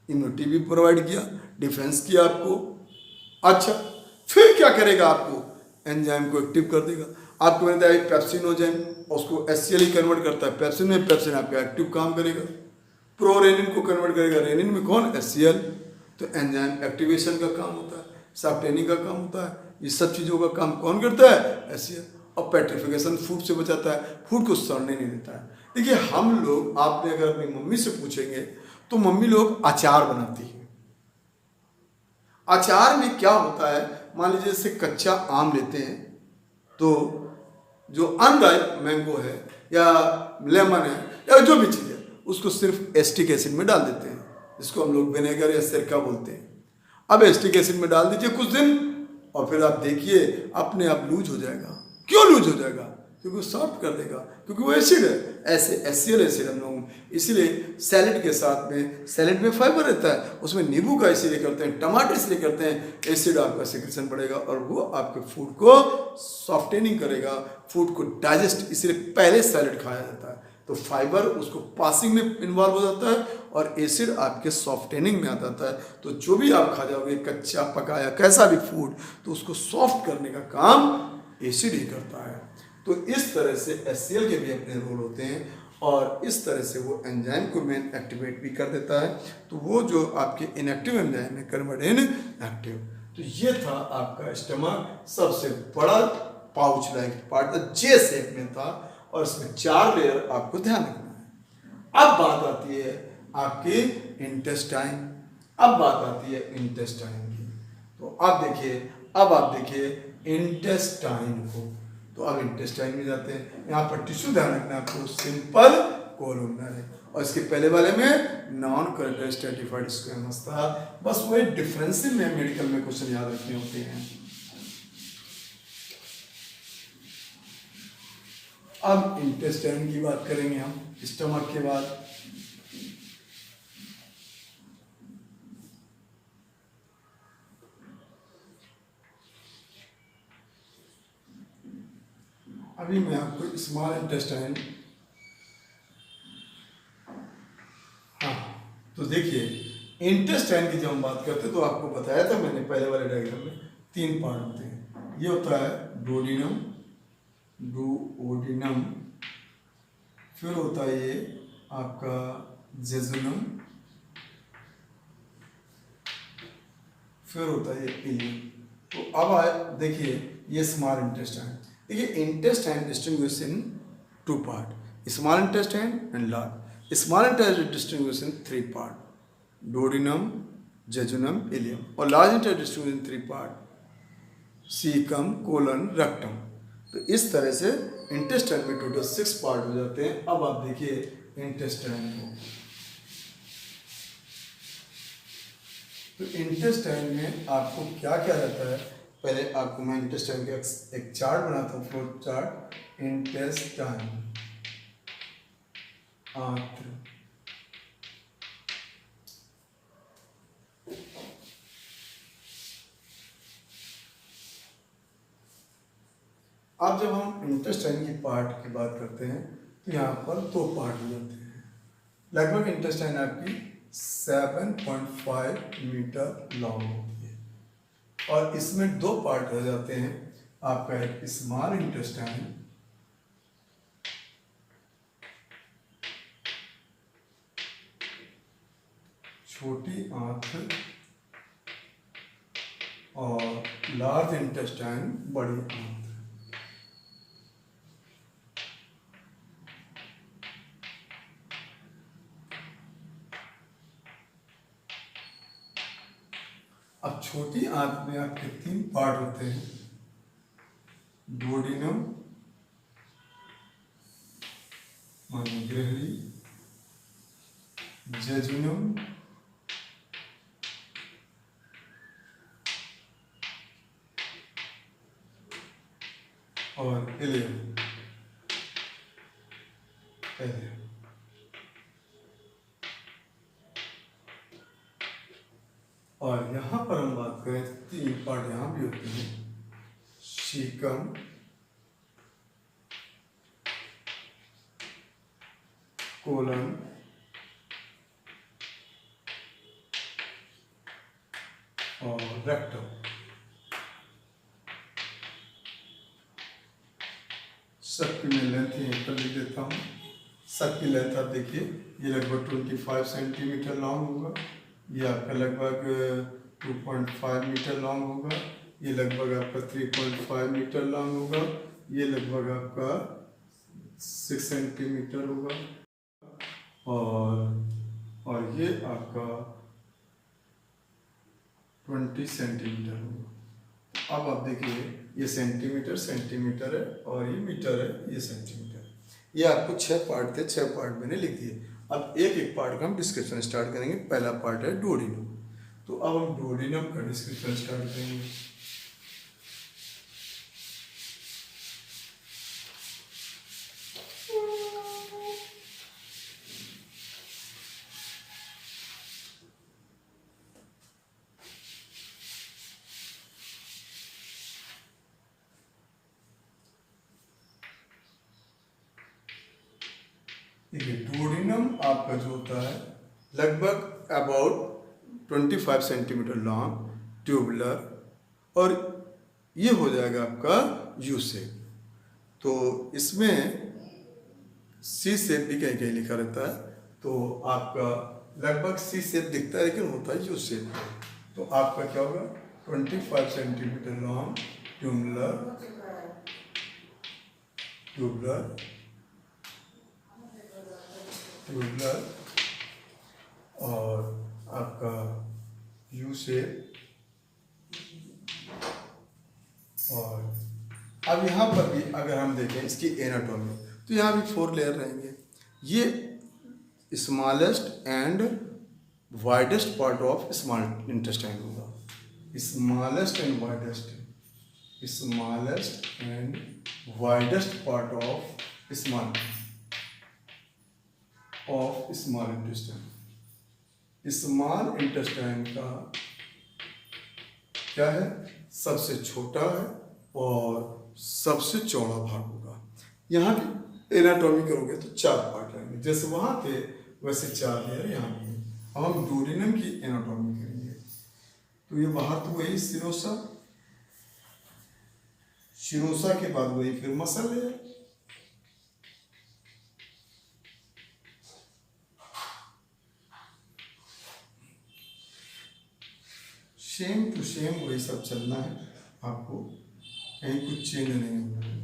इम्यूनिटी भी प्रोवाइड किया, डिफेंस किया आपको। अच्छा, फिर क्या करेगा, आपको एंजाइम को एक्टिव कर देगा। आपको मिलता है पेप्सिनोजेन, उसको HCl ही कन्वर्ट करता है पेप्सिन में, पेप्सिन आपका एक्टिव काम करेगा। प्रोरेनिन को कन्वर्ट करेगा रेनिन में, कौन, HCl। तो एंजाइम एक्टिवेशन का काम होता है, सॉफ्टनिंग का काम होता है, ये सब चीज़ों का काम कौन करता है, HCl। और पेट्रिफिकेशन फूड से बचाता है, फूड को सड़ने नहीं देता है। देखिए हम लोग, आपने अगर अपनी मम्मी से पूछेंगे तो मम्मी लोग अचार बनाती है। अचार में क्या होता है, मान लीजिए जैसे कच्चा आम लेते हैं, तो जो अनराइप मैंगो है या लेमन है या जो भी चीज़ है, उसको सिर्फ एस्टिक एसिड में डाल देते हैं, जिसको हम लोग विनेगर या सिरका बोलते हैं। अब एस्टिक एसिड में डाल दीजिए कुछ दिन, और फिर आप देखिए अपने आप लूज हो जाएगा। क्यों लूज हो जाएगा, क्योंकि वो सॉफ्ट कर देगा, क्योंकि वो एसिड है। ऐसे HCl एसिड हम लोग, इसलिए सैलेड के साथ में, सैलेड में फाइबर रहता है, उसमें नींबू का इसलिए करते हैं, टमाटर इसलिए करते हैं, एसिड आपका सिक्रेशन बढ़ेगा और वो आपके फूड को सॉफ्टनिंग करेगा, फूड को डाइजेस्ट, इसलिए पहले सैलेड खाया जाता है। तो फाइबर उसको पासिंग में इन्वॉल्व हो जाता है और एसिड आपके सॉफ्टनिंग में आ जाता है। तो जो भी आप खा जाओगे, कच्चा पकाया कैसा भी फूड, तो उसको सॉफ्ट करने का काम एसिड ही करता है। तो इस तरह से HCl के भी अपने रोल होते हैं और इस तरह से वो एंजाइम को मेन एक्टिवेट भी कर देता है। तो वो जो आपके इनएक्टिव एंजाइम है कन्वर्ट इन एक्टिव। तो ये था आपका स्टमक, सबसे बड़ा pouch like part, J shape में था और इसमें 4 लेयर आपको ध्यान रखना है। अब बात आती है आपके इंटेस्टाइन, अब बात आती है इंटेस्टाइन की। तो अब आप देखिए इंटेस्टाइन को। तो अब इंटेस्टाइन में जाते हैं, यहाँ पर टिश्यू ध्यान रखना आपको सिंपल कोलुमनर है और इसके पहले वाले में नॉन करेक्टर स्ट्रेटिफाइड स्क्वेमस था। बस वो एक डिफरेंशियल में मेडिकल में क्वेश्चन याद रखने होते हैं। अब इंटेस्टाइन की बात करेंगे हम स्टमक के बाद। अभी मैं आपको स्मॉल इंटेस्टाइन, हाँ, तो देखिए इंटेस्टाइन की जब हम बात करते हैं तो आपको बताया था मैंने पहले वाले डायग्राम में 3 पार्ट होते हैं। ये होता है डोडिनम, डुओडिनम, फिर होता है ये आपका जेजुनम, फिर होता है ये इलियम। तो अब देखिए ये स्मॉल इंटेस्टाइन। देखिए intestine distinguish in 2 part, small intestine and large. Small intestine distinguish in 3 part, duodenum, jejunum, ileum. और large intestine distinguish in 3 part, caecum, colon, rectum. तो इस तरह से इंटेस्टाइन में टोटल 6 पार्ट हो जाते हैं। अब आप देखिए इंटेस्टाइन को, तो इंटेस्टाइन में आपको क्या क्या रहता है, पहले आपको मैं इंटेस्टाइन का एक चार्ट बनाता हूँ, फ्लो चार्ट। इंटेस्टाइन, आंत्र, अब जब हम इंटेस्टाइन की पार्ट की बात करते हैं तो यहाँ पर 2 पार्ट हो जाते हैं। लगभग इंटेस्टाइन आपकी 7.5 मीटर लॉन्ग होती है और इसमें 2 पार्ट हो जाते हैं। आपका एक स्मॉल इंटेस्टाइन, छोटी आंत्र, और लार्ज इंटेस्टाइन, बड़ी आंत्र। अब छोटी आंत में आपके 3 पार्ट होते हैं, डुओडेनम माने ग्रहणी, जेजुनम और इलियम। और यहाँ पर हम बात करें तो 3 पार्ट यहाँ भी होते हैं, सीकम, कोलन और रेक्टम। सबकी मैं लेंथ यहाँ पर लिख देता हूँ। सबकी लेंथ आप देखिए, ये लगभग 25 सेंटीमीटर लॉन्ग होगा, ये आपका लगभग 2.5 मीटर लॉन्ग होगा, ये लगभग आपका 3.5 मीटर लॉन्ग होगा, ये लगभग आपका 6 सेंटीमीटर होगा और ये आपका 20 सेंटीमीटर होगा। अब आप देखिए, ये सेंटीमीटर है और ये मीटर है, ये सेंटीमीटर। ये आपको 6 पार्ट थे, 6 पार्ट मैंने लिख दिए। अब एक एक पार्ट का हम डिस्क्रिप्शन स्टार्ट करेंगे। पहला पार्ट है डुओडेनम। तो अब हम डुओडेनम का डिस्क्रिप्शन स्टार्ट करेंगे। देखिए, डुओडेनम आपका जो होता है लगभग अबाउट 25 सेंटीमीटर लॉन्ग, ट्यूबुलर, और ये हो जाएगा आपका यू शेप। तो इसमें सी शेप भी कहीं कहीं लिखा रहता है, तो आपका लगभग सी शेप दिखता है लेकिन होता है यू शेप। तो आपका क्या होगा, 25 सेंटीमीटर लॉन्ग, ट्यूबुलर और आपका यू शेप। और अब यहाँ पर भी अगर हम देखें इसकी एनाटॉमी, तो यहाँ भी 4 लेयर रहेंगे। ये smallest and widest part of small intestine होगा, smallest and widest part of small intestine. Small intestine का क्या है, सबसे छोटा है और सबसे चौड़ा भाग होगा। यहाँ की एनाटॉमी करोगे तो 4 पार्ट रहेंगे, जैसे वहाँ थे वैसे 4 लेयर यहाँ भी है। अब हम डुओडेनम की एनाटॉमी करेंगे। तो ये बाहर तो वही शिरोसा के बाद वही फिर muscle layer. Same to same वही सब चलना है, आपको कहीं कुछ चेंज नहीं होना है।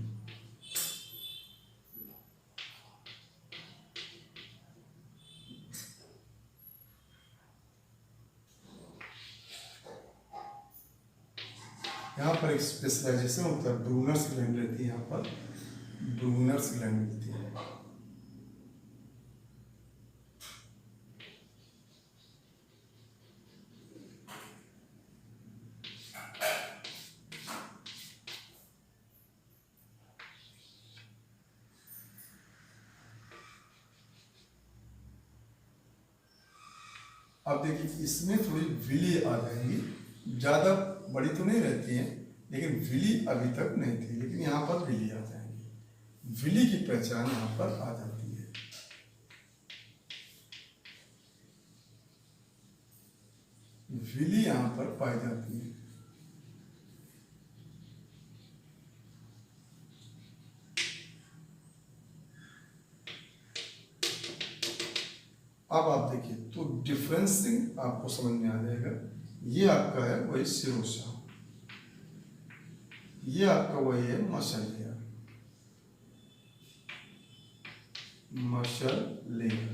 यहाँ पर एक स्पेशलाइजेशन होता है, ब्रूनर्स ग्लैंड रहती है, यहाँ पर ब्रूनर्स ग्लैंड रहती है। अब देखिए, इसमें थोड़ी विली आ जाएंगी, ज़्यादा बड़ी तो नहीं रहती हैं, लेकिन विली अभी तक नहीं थी, लेकिन यहाँ पर विली आ जाएंगी। विली की पहचान यहाँ पर आ जाती है। विली यहाँ पर पाई जाती है। अब आप देखिए, तो डिफरेंसिंग आपको समझ में आ जाएगा। ये आपका है वही सिरोसा, ये आपका वही है मसल लेयर,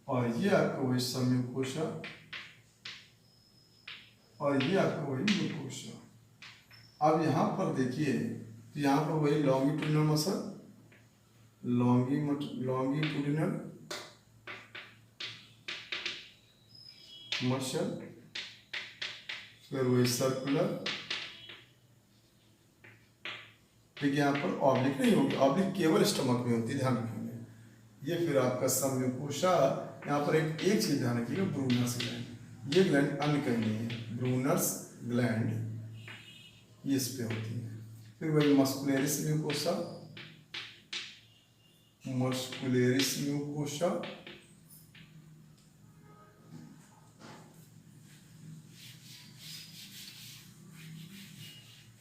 और ये आपका वही सम्यूकोशा, और ये आपका वही म्यूकोशा। अब यहाँ पर देखिए, तो यहाँ पर वही लॉन्गिट्यूडिनल मसल, लॉन्गिट्यूडिनल मसल, फिर वही सर्कुलर, देखिए यहाँ पर ऑब्लिक नहीं होगी, ऑब्लिक केवल स्टमक में होती है, ध्यान रखेंगे। ये फिर आपका समम्यूकोसा, यहाँ पर एक चीज ध्यान रखिएगा, ब्रूनर्स ग्लैंड, ये ग्लैंड अन्य कहीं नहीं है, ब्रूनर्स ग्लैंड ये इस पे होती है। फिर वही मस्कुलरिस म्यूकोसा, मस्कुलरिस म्यूकोसा,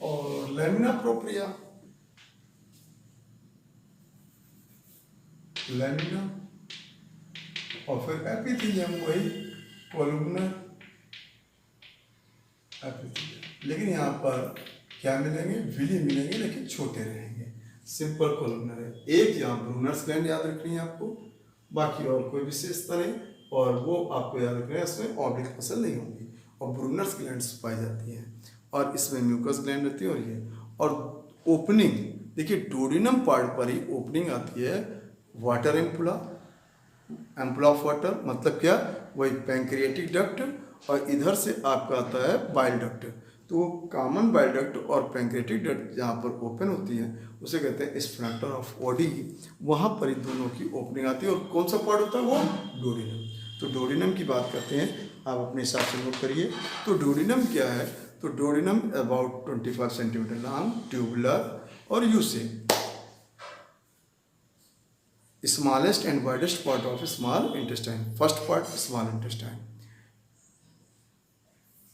और लैमिना प्रोप्रिया, लैमिना, और फिर एपिथेलियम, वही कोलुमनर एपिथेलियम। लेकिन यहाँ पर क्या मिलेंगे, विली मिलेंगे, लेकिन छोटे रहेंगे, सिंपल कोलुमनर है। एक यहाँ ब्रूनर्स ग्लैंड याद रखनी है आपको, बाकी और कोई विशेषता नहीं, और वो आपको याद रखना है, इसमें ऑब्लिक मसल नहीं होगी, और ब्रूनर्स ग्लैंड्स पाई जाती हैं, और इसमें म्यूकस ग्लैंड रहती है, और ये और ओपनिंग देखिए, डोडिनम पार्ट पर ही ओपनिंग आती है, water ampulla, ampulla of water, मतलब क्या, वही पैंक्रियाटिक डक्ट, और इधर से आपका आता है बाइल डक्ट। तो कॉमन बाइल डक्ट और पैंक्रियाटिक डक्ट जहाँ पर ओपन होती है उसे कहते हैं स्फिंक्टर ऑफ ओडी, वहाँ पर ही दोनों की ओपनिंग आती है। और कौन सा पार्ट होता है वो, डोडिनम। तो डोडिनम की बात करते हैं, आप अपने हिसाब से नोट करिए। तो डोडिनम क्या है, तो duodenum about 25 centimetre long, tubular और U shape, smallest and widest part of small intestine, first part small intestine,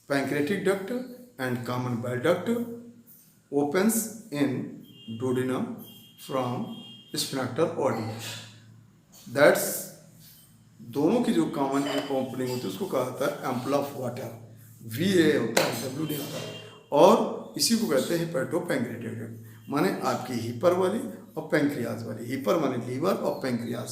pancreatic duct and common bile duct opens in duodenum from sphincter oedi. That's दोनों की जो common opening होती है उसको कहा जाता है एम्पुला ऑफ वाटर, VA होता है, W नहीं होता है। और इसी को कहते हैं हिपैटोपैंक्रियाटिक डक्ट, माने आपकी हिपर वाली और पैंक्रियाज वाली, हिपर माने लीवर और पैंक्रियाज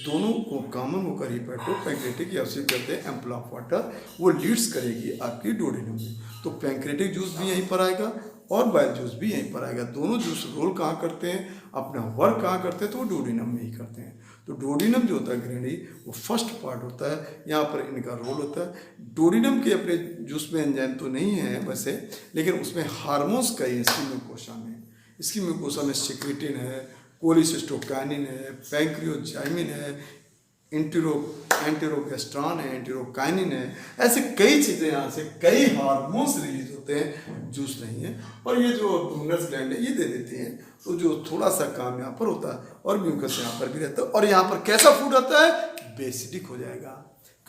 दोनों को कॉमन होकर हिपैटोपैंक्रियाटिक या उसे कहते हैं एम्पुला ऑफ वाटर, वो लीड्स करेगी आपकी डोडिनम में। तो पैंक्रियाटिक जूस भी यहीं पर आएगा और बाइल जूस भी यहीं पर आएगा। दोनों जूस रोल कहाँ करते हैं, अपना वर्क कहाँ करते हैं, तो वो डोडिनम में ही करते हैं। तो डोडिनम जो होता है ग्रैंडी, वो फर्स्ट पार्ट होता है, यहाँ पर इनका रोल होता है। डोडिनम के अपने जूस में एंजाइम तो नहीं है वैसे, लेकिन उसमें हार्मोन्स कई हैं इसकी म्यूकोसा में। इसकी म्यूकोसा में सिक्रेटिन है, कोलिसिस्टोकाइनिन है, पैंक्रियोजाइमिन है, एंटेरोगेस्ट्रॉन है, एंटेरोकाइनिन है, ऐसे कई चीज़ें, यहाँ से कई हार्मोन्स रिलीज होते हैं, जूस नहीं है। और ये जो ब्रूनर्स ग्लैंड है ये दे देते हैं, तो जो थोड़ा सा काम यहाँ पर होता है, और म्यूकस यहाँ पर भी रहता है। और यहाँ पर कैसा फूड आता है, बेसिडिक हो जाएगा,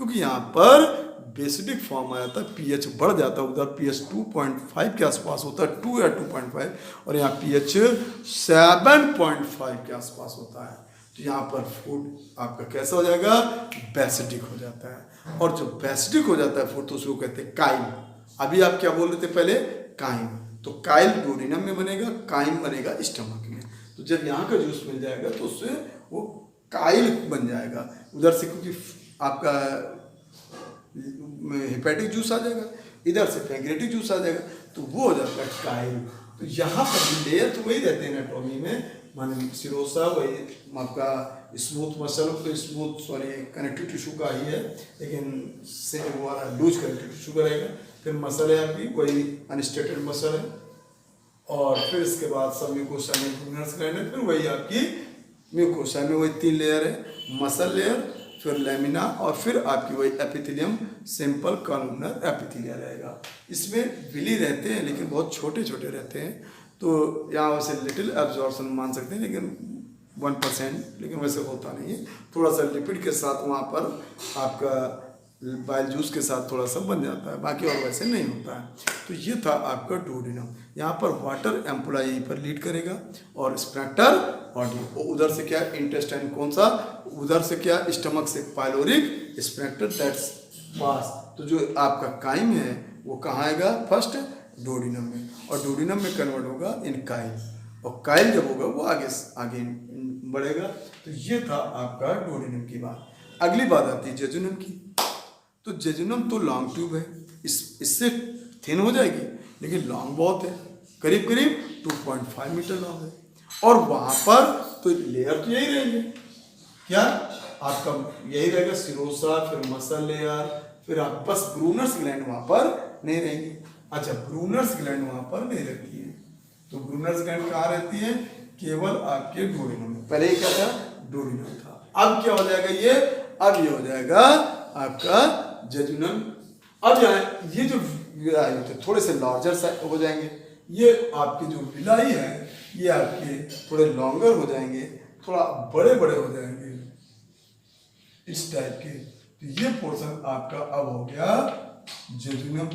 क्योंकि यहाँ पर बेसिडिक फॉर्म आ जाता है, pH बढ़ जाता है, उधर pH 2.5 के आसपास होता है, 2 या 2.5, और यहाँ pH 7.5 के आसपास होता है। तो यहाँ पर फूड आपका कैसा हो जाएगा, बेसिडिक हो जाता है। और जब बेसिडिक हो जाता है फूड, तो उसको कहते हैं काइम। अभी आप क्या बोल रहे थे पहले, काइम। तो काइल डोडिनम में बनेगा, काइम बनेगा स्टमक में। तो जब यहाँ का जूस मिल जाएगा तो उससे वो काइल बन जाएगा उधर से, क्योंकि आपका हेपेटिक जूस आ जाएगा, इधर से पैंक्रियाटिक जूस आ जाएगा, तो वो हो जाता है काइल। तो यहाँ पर लेयर तो वही रहते हैं एनाटॉमी में, माने सिरोसा वही आपका स्मूथ मसल, तो स्मूथ सॉरी कनेक्टिव टिश्यू का ही है, लेकिन से वो लूज कनेक्टिव टिश्यू का रहेगा। फिर मसल है आपकी वही अनस्टेटेड मसल है, और फिर इसके बाद सब म्यूकोसा में ब्रूनर्स ग्लैंड है, फिर वही आपकी म्यूकोसा में वही 3 लेयर है, मसल लेयर, फिर लेमिना, और फिर आपकी वही एपिथेलियम, सिंपल कॉलमनर एपिथेलिया रहेगा। इसमें विली रहते हैं, लेकिन बहुत छोटे छोटे रहते हैं, तो यहाँ वैसे लिटिल एब्जॉर्प्शन मान सकते हैं, लेकिन 1%, लेकिन वैसे होता नहीं है। थोड़ा सा लिपिड के साथ वहाँ पर आपका बाइल जूस के साथ थोड़ा सा बन जाता है, बाकी और वैसे नहीं होता है। तो ये था आपका डोडिनम। यहाँ पर वाटर एम्पुला यहीं पर लीड करेगा, और स्प्रेक्टर और उधर से क्या इंटेस्टाइन, कौन सा, उधर से क्या स्टमक से पाइलोरिक स्प्रेक्टर, दैट्स पास। तो जो आपका काइम है वो कहाँ आएगा, फर्स्ट डोडिनम में, और डोडिनम में कन्वर्ट होगा इन काइल, और काइल जब होगा वो आगे आगे बढ़ेगा। तो ये था आपका डोडिनम की बात। अगली बात आती है जेजुनम की। तो जेजुनम तो लॉन्ग ट्यूब है, इससे थिन हो जाएगी, लेकिन लॉन्ग बहुत है। करीब करीब 2.5 मीटर लॉन्ग है। और वहाँ पर तो लेयर तो यही रहेंगे, क्या आपका यही रहेगा, सिरोसा, फिर मसल लेयर, फिर आप बस ब्रूनर्स ग्लैंड वहाँ पर नहीं रहेंगी। अच्छा, ब्रूनर्स ग्लैंड वहाँ पर नहीं रहती है, तो ब्रूनर्स ग्लैंड कहाँ रहती है, केवल आपके डोडिनम में। पहले ही क्या था, डोडिनम था। अब क्या हो जाएगा ये, अब ये हो जाएगा आपका जेजुनम। अब ये जो विलाई होते थोड़े से लार्जर हो जाएंगे, ये आपके जो विलाई है ये आपके थोड़े लॉन्गर हो जाएंगे, थोड़ा बड़े बड़े हो जाएंगे इस टाइप के। तो ये पोर्शन आपका अब हो गया जेजुनम।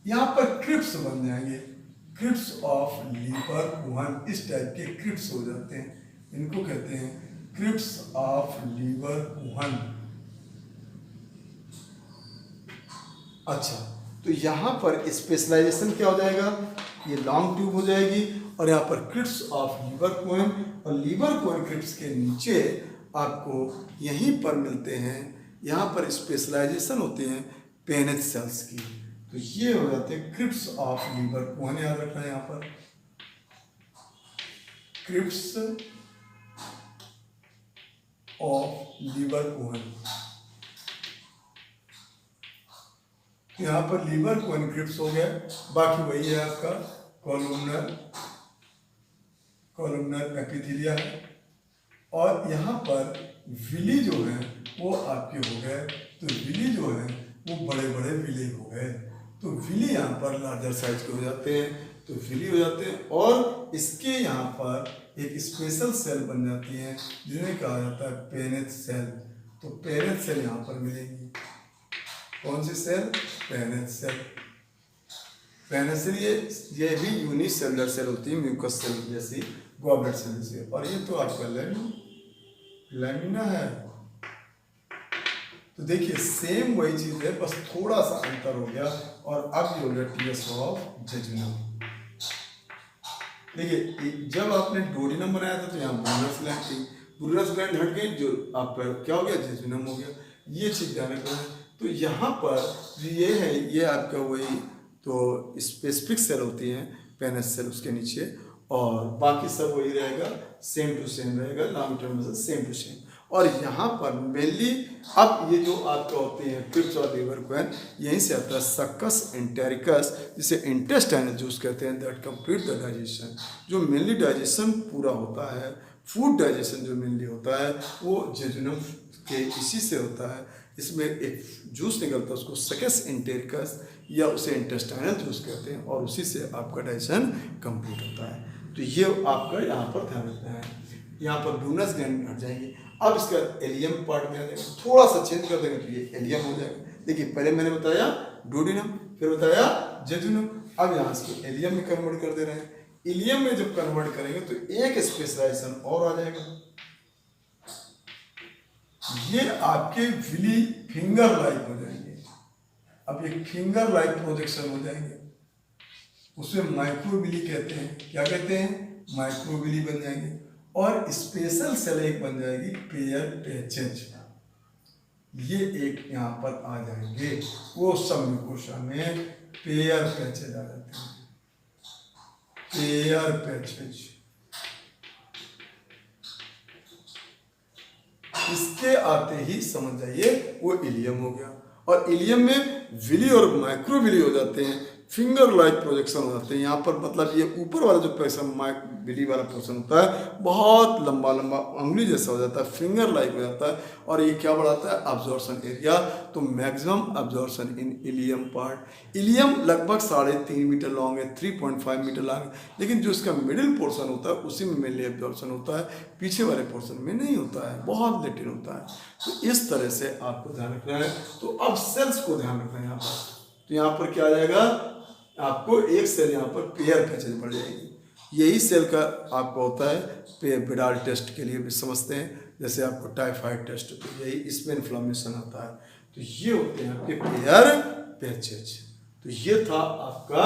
यहाँ पर क्रिप्स बन जाएंगे, क्रिप्स ऑफ लीवर कुहन, इस टाइप के क्रिप्स हो जाते हैं, इनको कहते हैं क्रिप्स ऑफ लीवर कुहन। अच्छा, तो यहाँ पर स्पेशलाइजेशन क्या हो जाएगा, ये लॉन्ग ट्यूब हो जाएगी, और यहाँ पर क्रिप्स ऑफ लीवर कोइन, और लीवर कोइन क्रिप्स के नीचे आपको यहीं पर मिलते हैं, यहाँ पर स्पेशलाइजेशन होते हैं पेनेज सेल्स की। तो ये हो जाते हैं क्रिप्स ऑफ लीवर कोइन, याद रखना है यहाँ पर क्रिप्स ऑफ लीवर कोइन। यहाँ पर लीवर कोइन क्रिप्स हो गया, बाकी वही है आपका कॉलमनर एपिथेलिया है, और यहाँ पर विली जो है वो आपके हो गए, तो विली जो है वो बड़े बड़े विली हो गए, तो विली यहाँ पर लार्जर साइज के हो जाते हैं, तो विली हो जाते हैं। और इसके यहाँ पर एक स्पेशल सेल बन जाती है जिन्हें कहा जाता है पेनेज सेल, तो पेनेज सेल यहाँ पर मिलेंगी। कौन सी सेल, पेनेज सेल। पेनेज सेल ये भी यूनिसेलुलर सेल होती है, म्यूकस सेल जैसी, गॉबलेट सेल जैसी, और ये तो आपका लैमिना है। तो देखिए सेम वही चीज है, बस थोड़ा सा अंतर हो गया, और अब ये हो गया टीएस ऑफ जेजुनम। देखिए जब आपने डोडिनम बनाया था तो यहाँ ब्रूनस ग्लैंड थी, ब्रूनस ग्लैंड हट गई, जो आपका क्या हो गया, जेजुनम हो गया। ये चीज ध्यान रखना है। तो यहाँ पर ये है, ये आपका वही तो स्पेसिफिक सेल होती है पेनेज सेल उसके नीचे, और बाकी सब वही रहेगा, सेम टू सेम रहेगा, लॉन्ग टर्म में सेम टू सेम। और यहाँ पर मेनली अब ये जो आपका होते हैं क्रिप्स और लीवर कोइन, यहीं से आता है सक्कस एंटेरिकस, जिसे इंटेस्टाइनल जूस कहते हैं, दैट कंप्लीट द डाइजेशन। जो मेनली डाइजेशन पूरा होता है, फूड डाइजेशन जो मेनली होता है वो जेजुनम के इसी से होता है। इसमें एक जूस निकलता है, उसको सक्कस एंटेरिकस या उसे इंटेस्टाइनल जूस कहते हैं, और उसी से आपका डाइजेशन कंप्लीट होता है। तो ये आपका यहाँ पर ध्यान रखना है। यहाँ पर ब्रूनस ग्लैंड हट जाएंगे। अब इसका एलियम पार्ट में आ जाएगा, थोड़ा सा चेंज कर देंगे तो ये एलियम हो जाएगा। देखिए पहले मैंने बताया डोडिनम, फिर बताया जेजुनम, अब यहाँ से एलियम में कन्वर्ट कर दे रहे हैं। इलियम में जब कन्वर्ट करेंगे तो एक स्पेशलाइजेशन और आ जाएगा, ये आपके विली फिंगर लाइक हो जाएंगे। अब ये फिंगर लाइक प्रोजेक्शन हो जाएंगे, उसमें माइक्रोविली कहते हैं, क्या कहते हैं, माइक्रोविली बन जाएंगे। और स्पेशल सेल एक बन जाएगी पेयर पैचेज, ये एक यहाँ पर आ जाएंगे, वो सब म्यूकोसा में पेयर पैचेज आ जाते हैं, पेयर पैचेज। इसके आते ही समझ जाइए वो इलियम हो गया। और इलियम में विली और माइक्रोविली हो जाते हैं, फिंगर लाइक प्रोजेक्शन हो जाते हैं। यहाँ पर मतलब ये ऊपर वाला जो पोर्शन विली वाला पोर्शन होता है बहुत लंबा लंबा उंगली जैसा हो जाता है, फिंगर लाइक हो जाता है, और ये क्या बढ़ाता है, अब्जॉर्प्शन एरिया। तो मैक्सिमम अब्जॉर्प्शन इन इलियम पार्ट। इलियम लगभग 3.5 मीटर लॉन्ग है, 3.5 मीटर लॉन्ग है, लेकिन जो इसका मिडिल पोर्शन होता है उसी में मेनली अब्जॉर्प्शन होता है, पीछे वाले पोर्शन में नहीं होता है, बहुत लेटिन होता है। तो इस तरह से आपको ध्यान रखना है। तो अब सेल्स को ध्यान रखना है यहाँ पर। तो यहाँ पर क्या आ जाएगा, आपको एक सेल यहाँ पर पेयर पैचेज बढ़ जाएगी। यही सेल का आपको होता है बिडाल टेस्ट के लिए भी समझते हैं, जैसे आपको टाइफाइड टेस्ट, तो यही इसमें इन्फ्लामेशन आता है। तो ये होते हैं आपके पेयर पैचेज। तो ये था आपका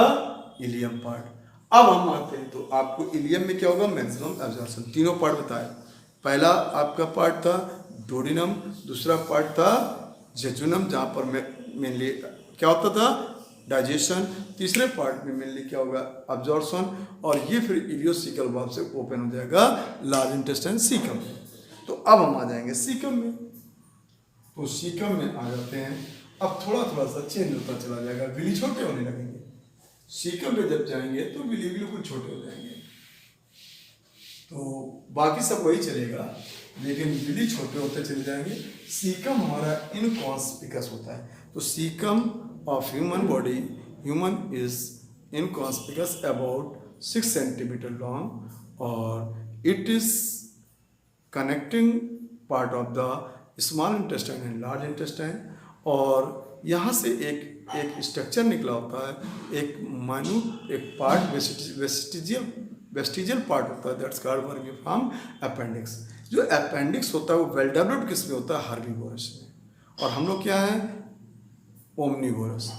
इलियम पार्ट। अब हम आते हैं तो आपको इलियम में क्या होगा, मैक्सिमम एब्जॉर्प्शन। तीनों पार्ट बताए, पहला आपका पार्ट था डोडिनम, दूसरा पार्ट था जेजुनम, जहाँ पर मेनली क्या होता था, डाइजेशन, तीसरे पार्ट में मेनली क्या होगा, अब्जॉर्प्शन, और ये फिर इलियोसिकल वाल्व से ओपन हो जाएगा लार्ज इंटेस्टाइन सीकम में। तो अब हम आ जाएंगे सीकम में। तो सीकम में आ जाते हैं, अब थोड़ा थोड़ा सा चेंज होता चला जाएगा, विली छोटे होने लगेंगे। सीकम में जब जाएंगे तो विली बिल्कुल छोटे हो जाएंगे, तो बाकी सब वही चलेगा, लेकिन विली छोटे होते चले जाएंगे। सीकम हमारा इनकॉन्स्पिकस होता है। तो caecum of human body, human is inconspicuous about 6 centimetre long, और it is connecting part of the small intestine and large intestine. और यहाँ से एक स्ट्रक्चर निकला होता है, एक माइन्यूट एक पार्ट वेस्टिजियल पार्ट होता है, दैट्स कॉल्ड वर्मिफॉर्म अपेंडिक्स। जो अपेंडिक्स होता है वो वेल डेवलप्ड किस में होता है, हर्बीवोरस में, और हम लोग क्या है, ओमनीवोरस।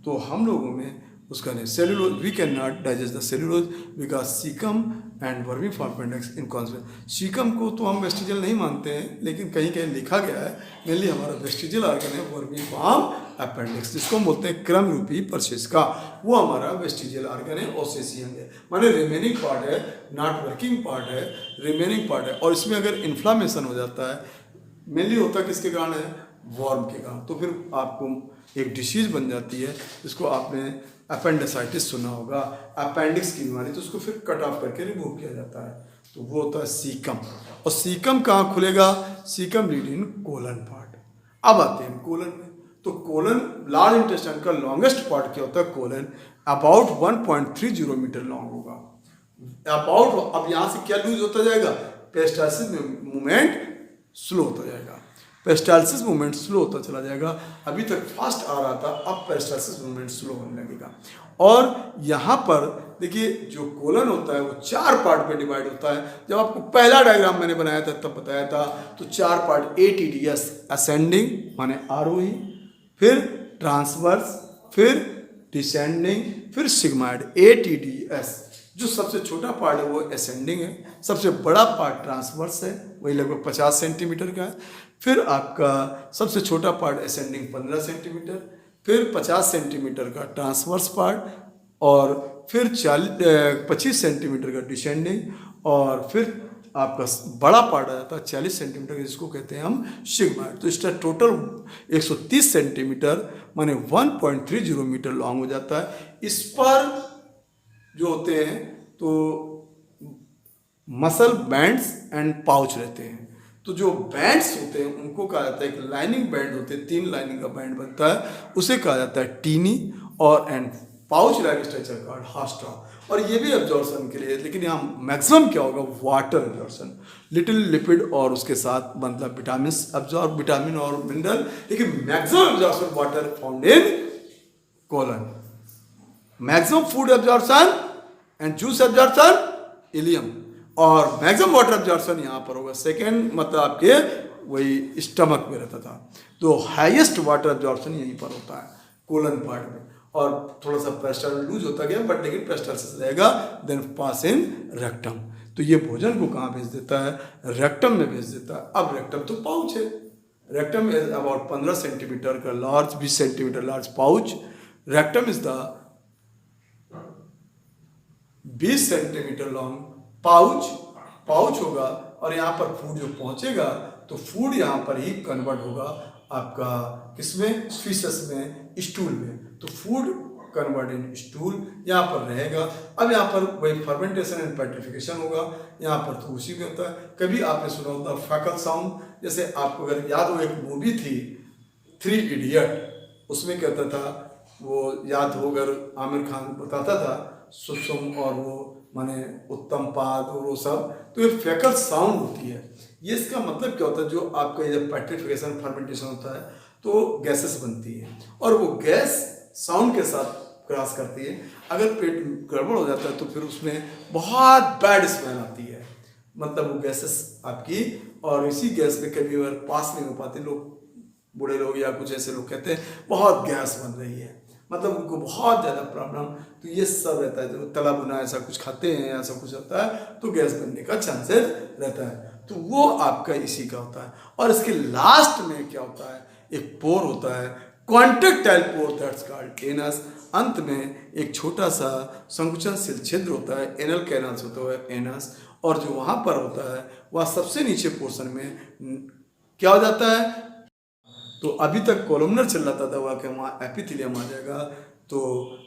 तो हम लोगों में उसका नहीं, cellulose we can not digest the cellulose because caecum and vermiform appendix in concept. Caecum को तो हम वेस्टिजियल नहीं मानते हैं, लेकिन कहीं कहीं लिखा गया है मेनली हमारा वेस्टिजियल ऑर्गन है वर्मीफॉर्म अपेंडिक्स, जिसको हम बोलते हैं क्रम रूपी प्रशेषिका, वो हमारा वेस्टिजियल ऑर्गन है, ओसेसियम है, माने रिमेनिंग पार्ट है, नॉट वर्किंग पार्ट है, रिमेनिंग पार्ट है। और इसमें अगर इन्फ्लामेशन हो जाता है, मेनली होता किसके कारण है, वर्म के कारण, तो फिर आपको एक डिसीज बन जाती है, जिसको आपने अपेंडिसाइटिस सुना होगा, अपेंडिक्स की बीमारी, तो उसको फिर कट ऑफ करके रिमूव किया जाता है, तो वो होता है सीकम। और सीकम कहाँ खुलेगा, caecum lead in colon part. अब आते हैं कोलन में। तो कोलन लार्ज इंटेस्टाइन का लॉन्गेस्ट पार्ट क्या होता है, कोलन अबाउट 1.30 मीटर लॉन्ग होगा। अबाउट, अब यहाँ से क्या लूज होता जाएगा, पेरिस्टाल्सिस मूवमेंट स्लो होता जाएगा, पेरिस्टाल्सिस मूवमेंट स्लो होता चला जाएगा। अभी तक फास्ट आ रहा था, अब पेरिस्टाल्सिस मूवमेंट स्लो होने लगेगा। और यहाँ पर देखिए जो कोलन होता है वो 4 पार्ट में डिवाइड होता है। जब आपको पहला डायग्राम मैंने बनाया था तब बताया था, तो 4 पार्ट ATDS असेंडिंग माने आरोही, फिर ट्रांसवर्स, फिर डिसेंडिंग, फिर सिग्माइड। ATDS जो सबसे छोटा पार्ट है वो असेंडिंग है, सबसे बड़ा पार्ट ट्रांसवर्स है, वही लगभग 50 सेंटीमीटर का है। फिर आपका सबसे छोटा पार्ट असेंडिंग 15 सेंटीमीटर, फिर 50 सेंटीमीटर का ट्रांसवर्स पार्ट, और फिर 25 सेंटीमीटर का डिसेंडिंग, और फिर आपका बड़ा पार्ट आ जाता है 40 सेंटीमीटर का, जिसको कहते हैं हम सिग्माइड। तो इसका टोटल 130 सेंटीमीटर माने 1.30 मीटर लॉन्ग हो जाता है। इस पर जो होते हैं तो मसल बैंड्स एंड पाउच रहते हैं। तो जो बैंड्स होते हैं उनको कहा जाता है, एक लाइनिंग बैंड होते हैं, 3 लाइनिंग का बैंड बनता है, उसे कहा जाता है टीनी, और and pouch like structure called haustra. और ये भी एब्जॉर्प्शन के लिए, लेकिन यहाँ मैक्सिमम क्या होगा, वाटर एब्जॉर्प्शन, लिटिल लिपिड और उसके साथ मतलब विटामिन एब्जॉर्ब, विटामिन और मिनरल, लेकिन maximum absorption water found in colon. Maximum food absorption and juice absorption ileum, और मैक्सिमम वाटर एब्जॉर्प्शन यहाँ पर होगा सेकेंड, मतलब आपके वही स्टमक में रहता था। तो हाईएस्ट वाटर एब्जॉर्प्शन यहीं पर होता है कोलन पार्ट में, और थोड़ा सा पेरिस्टाल्सिस लूज होता गया, बट लेकिन पेरिस्टाल्सिस रहेगा, देन पास इन रेक्टम। तो ये भोजन को कहाँ भेज देता है, रेक्टम में भेज देता है। अब रेक्टम तो पाउच है, रेक्टम इज अबाउट 15 सेंटीमीटर का large, 20 centimetre large pouch. Rectum is the 20 centimetre long pouch होगा, और यहाँ पर फूड जो पहुँचेगा तो फूड यहाँ पर ही कन्वर्ट होगा आपका किसमें, फीसस में, स्टूल में। तो फूड कन्वर्ट इन स्टूल यहाँ पर रहेगा। अब यहाँ पर वही फर्मेंटेशन एंड पेट्रिफिकेशन होगा, यहाँ पर तो उसी में होता है। कभी आपने सुना होता फैकल साउंड, जैसे आपको अगर याद हो एक मूवी थी 3 इडियट, उसमें कहता था, वो याद हो अगर आमिर खान बताता था सुसुम और वो माने उत्तम पाद और वो सब, तो ये फैकल साउंड होती है। ये इसका मतलब क्या होता है, जो आपका ये पेट्रिफिकेशन फर्मेंटेशन होता है तो गैसेस बनती है, और वो गैस साउंड के साथ क्रॉस करती है। अगर पेट गड़बड़ हो जाता है तो फिर उसमें बहुत बैड स्मेल आती है, मतलब वो गैसेस आपकी, और इसी गैस में कभी अगर पास नहीं हो पाते लोग, बूढ़े लोग या कुछ ऐसे लोग कहते हैं बहुत गैस बन रही है, मतलब उनको बहुत ज़्यादा प्रॉब्लम। तो ये सब रहता है, जो तला भुना ऐसा कुछ खाते हैं, ऐसा कुछ होता है तो गैस बनने का चांसेस रहता है। तो वो आपका इसी का होता है। और इसके लास्ट में क्या होता है, एक पोर होता है, contractile pore that's called anus. अंत में एक छोटा सा संकुचनशील छिद्र होता है, एनल कैनाल्स होता है एनस, और जो वहाँ पर होता है वह सबसे नीचे पोर्शन में क्या हो जाता है, तो अभी तक कॉलमनर चल रहा था वहाँ के वहाँ एपिथेलियम आ जाएगा, तो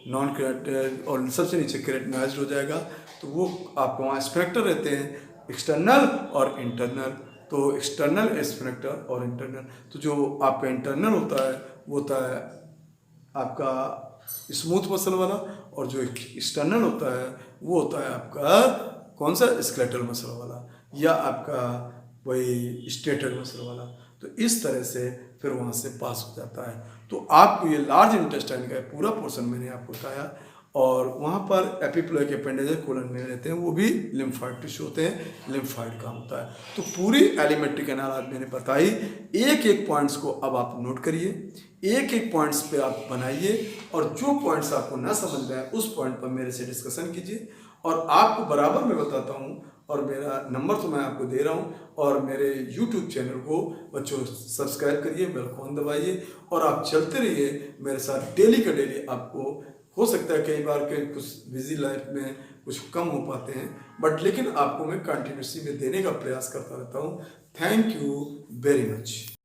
नॉन केराटिन और सबसे नीचे केराटिनाइज्ड हो जाएगा। तो वो आपको वहाँ स्फिंक्टर रहते हैं, एक्सटर्नल और इंटरनल। तो एक्सटर्नल स्फिंक्टर और इंटरनल, तो जो आपका इंटरनल होता है वो होता है आपका स्मूथ मसल वाला, और जो एक्सटर्नल होता है वो होता है आपका कौन सा, स्केलेटल मसल वाला, या आपका वही स्टेटर मसल वाला। तो इस तरह से फिर वहाँ से पास हो जाता है। तो आपको ये लार्ज इंटेस्टाइन का पूरा पोर्शन मैंने आपको बताया, और वहाँ पर एपिप्लोइक अपेंडेज कोलन में रहते हैं, वो भी लिम्फाइड टिश्यू होते हैं, लिम्फाइड काम होता है। तो पूरी एलिमेंट्री कैनाल आज मैंने बताई, एक एक पॉइंट्स को अब आप नोट करिए, एक एक पॉइंट्स पे आप बनाइए, और जो पॉइंट्स आपको ना समझ में आए उस पॉइंट पर मेरे से डिस्कशन कीजिए। और आपको बराबर मैं बताता हूँ, और मेरा नंबर तो मैं आपको दे रहा हूँ, और मेरे YouTube चैनल को बच्चों सब्सक्राइब करिए, बेल आइकन दबाइए, और आप चलते रहिए मेरे साथ डेली का डेली। आपको हो सकता है कई बार के कुछ बिजी लाइफ में कुछ कम हो पाते हैं, बट लेकिन आपको मैं कंटिन्यूसली में देने का प्रयास करता रहता हूँ। Thank you very much.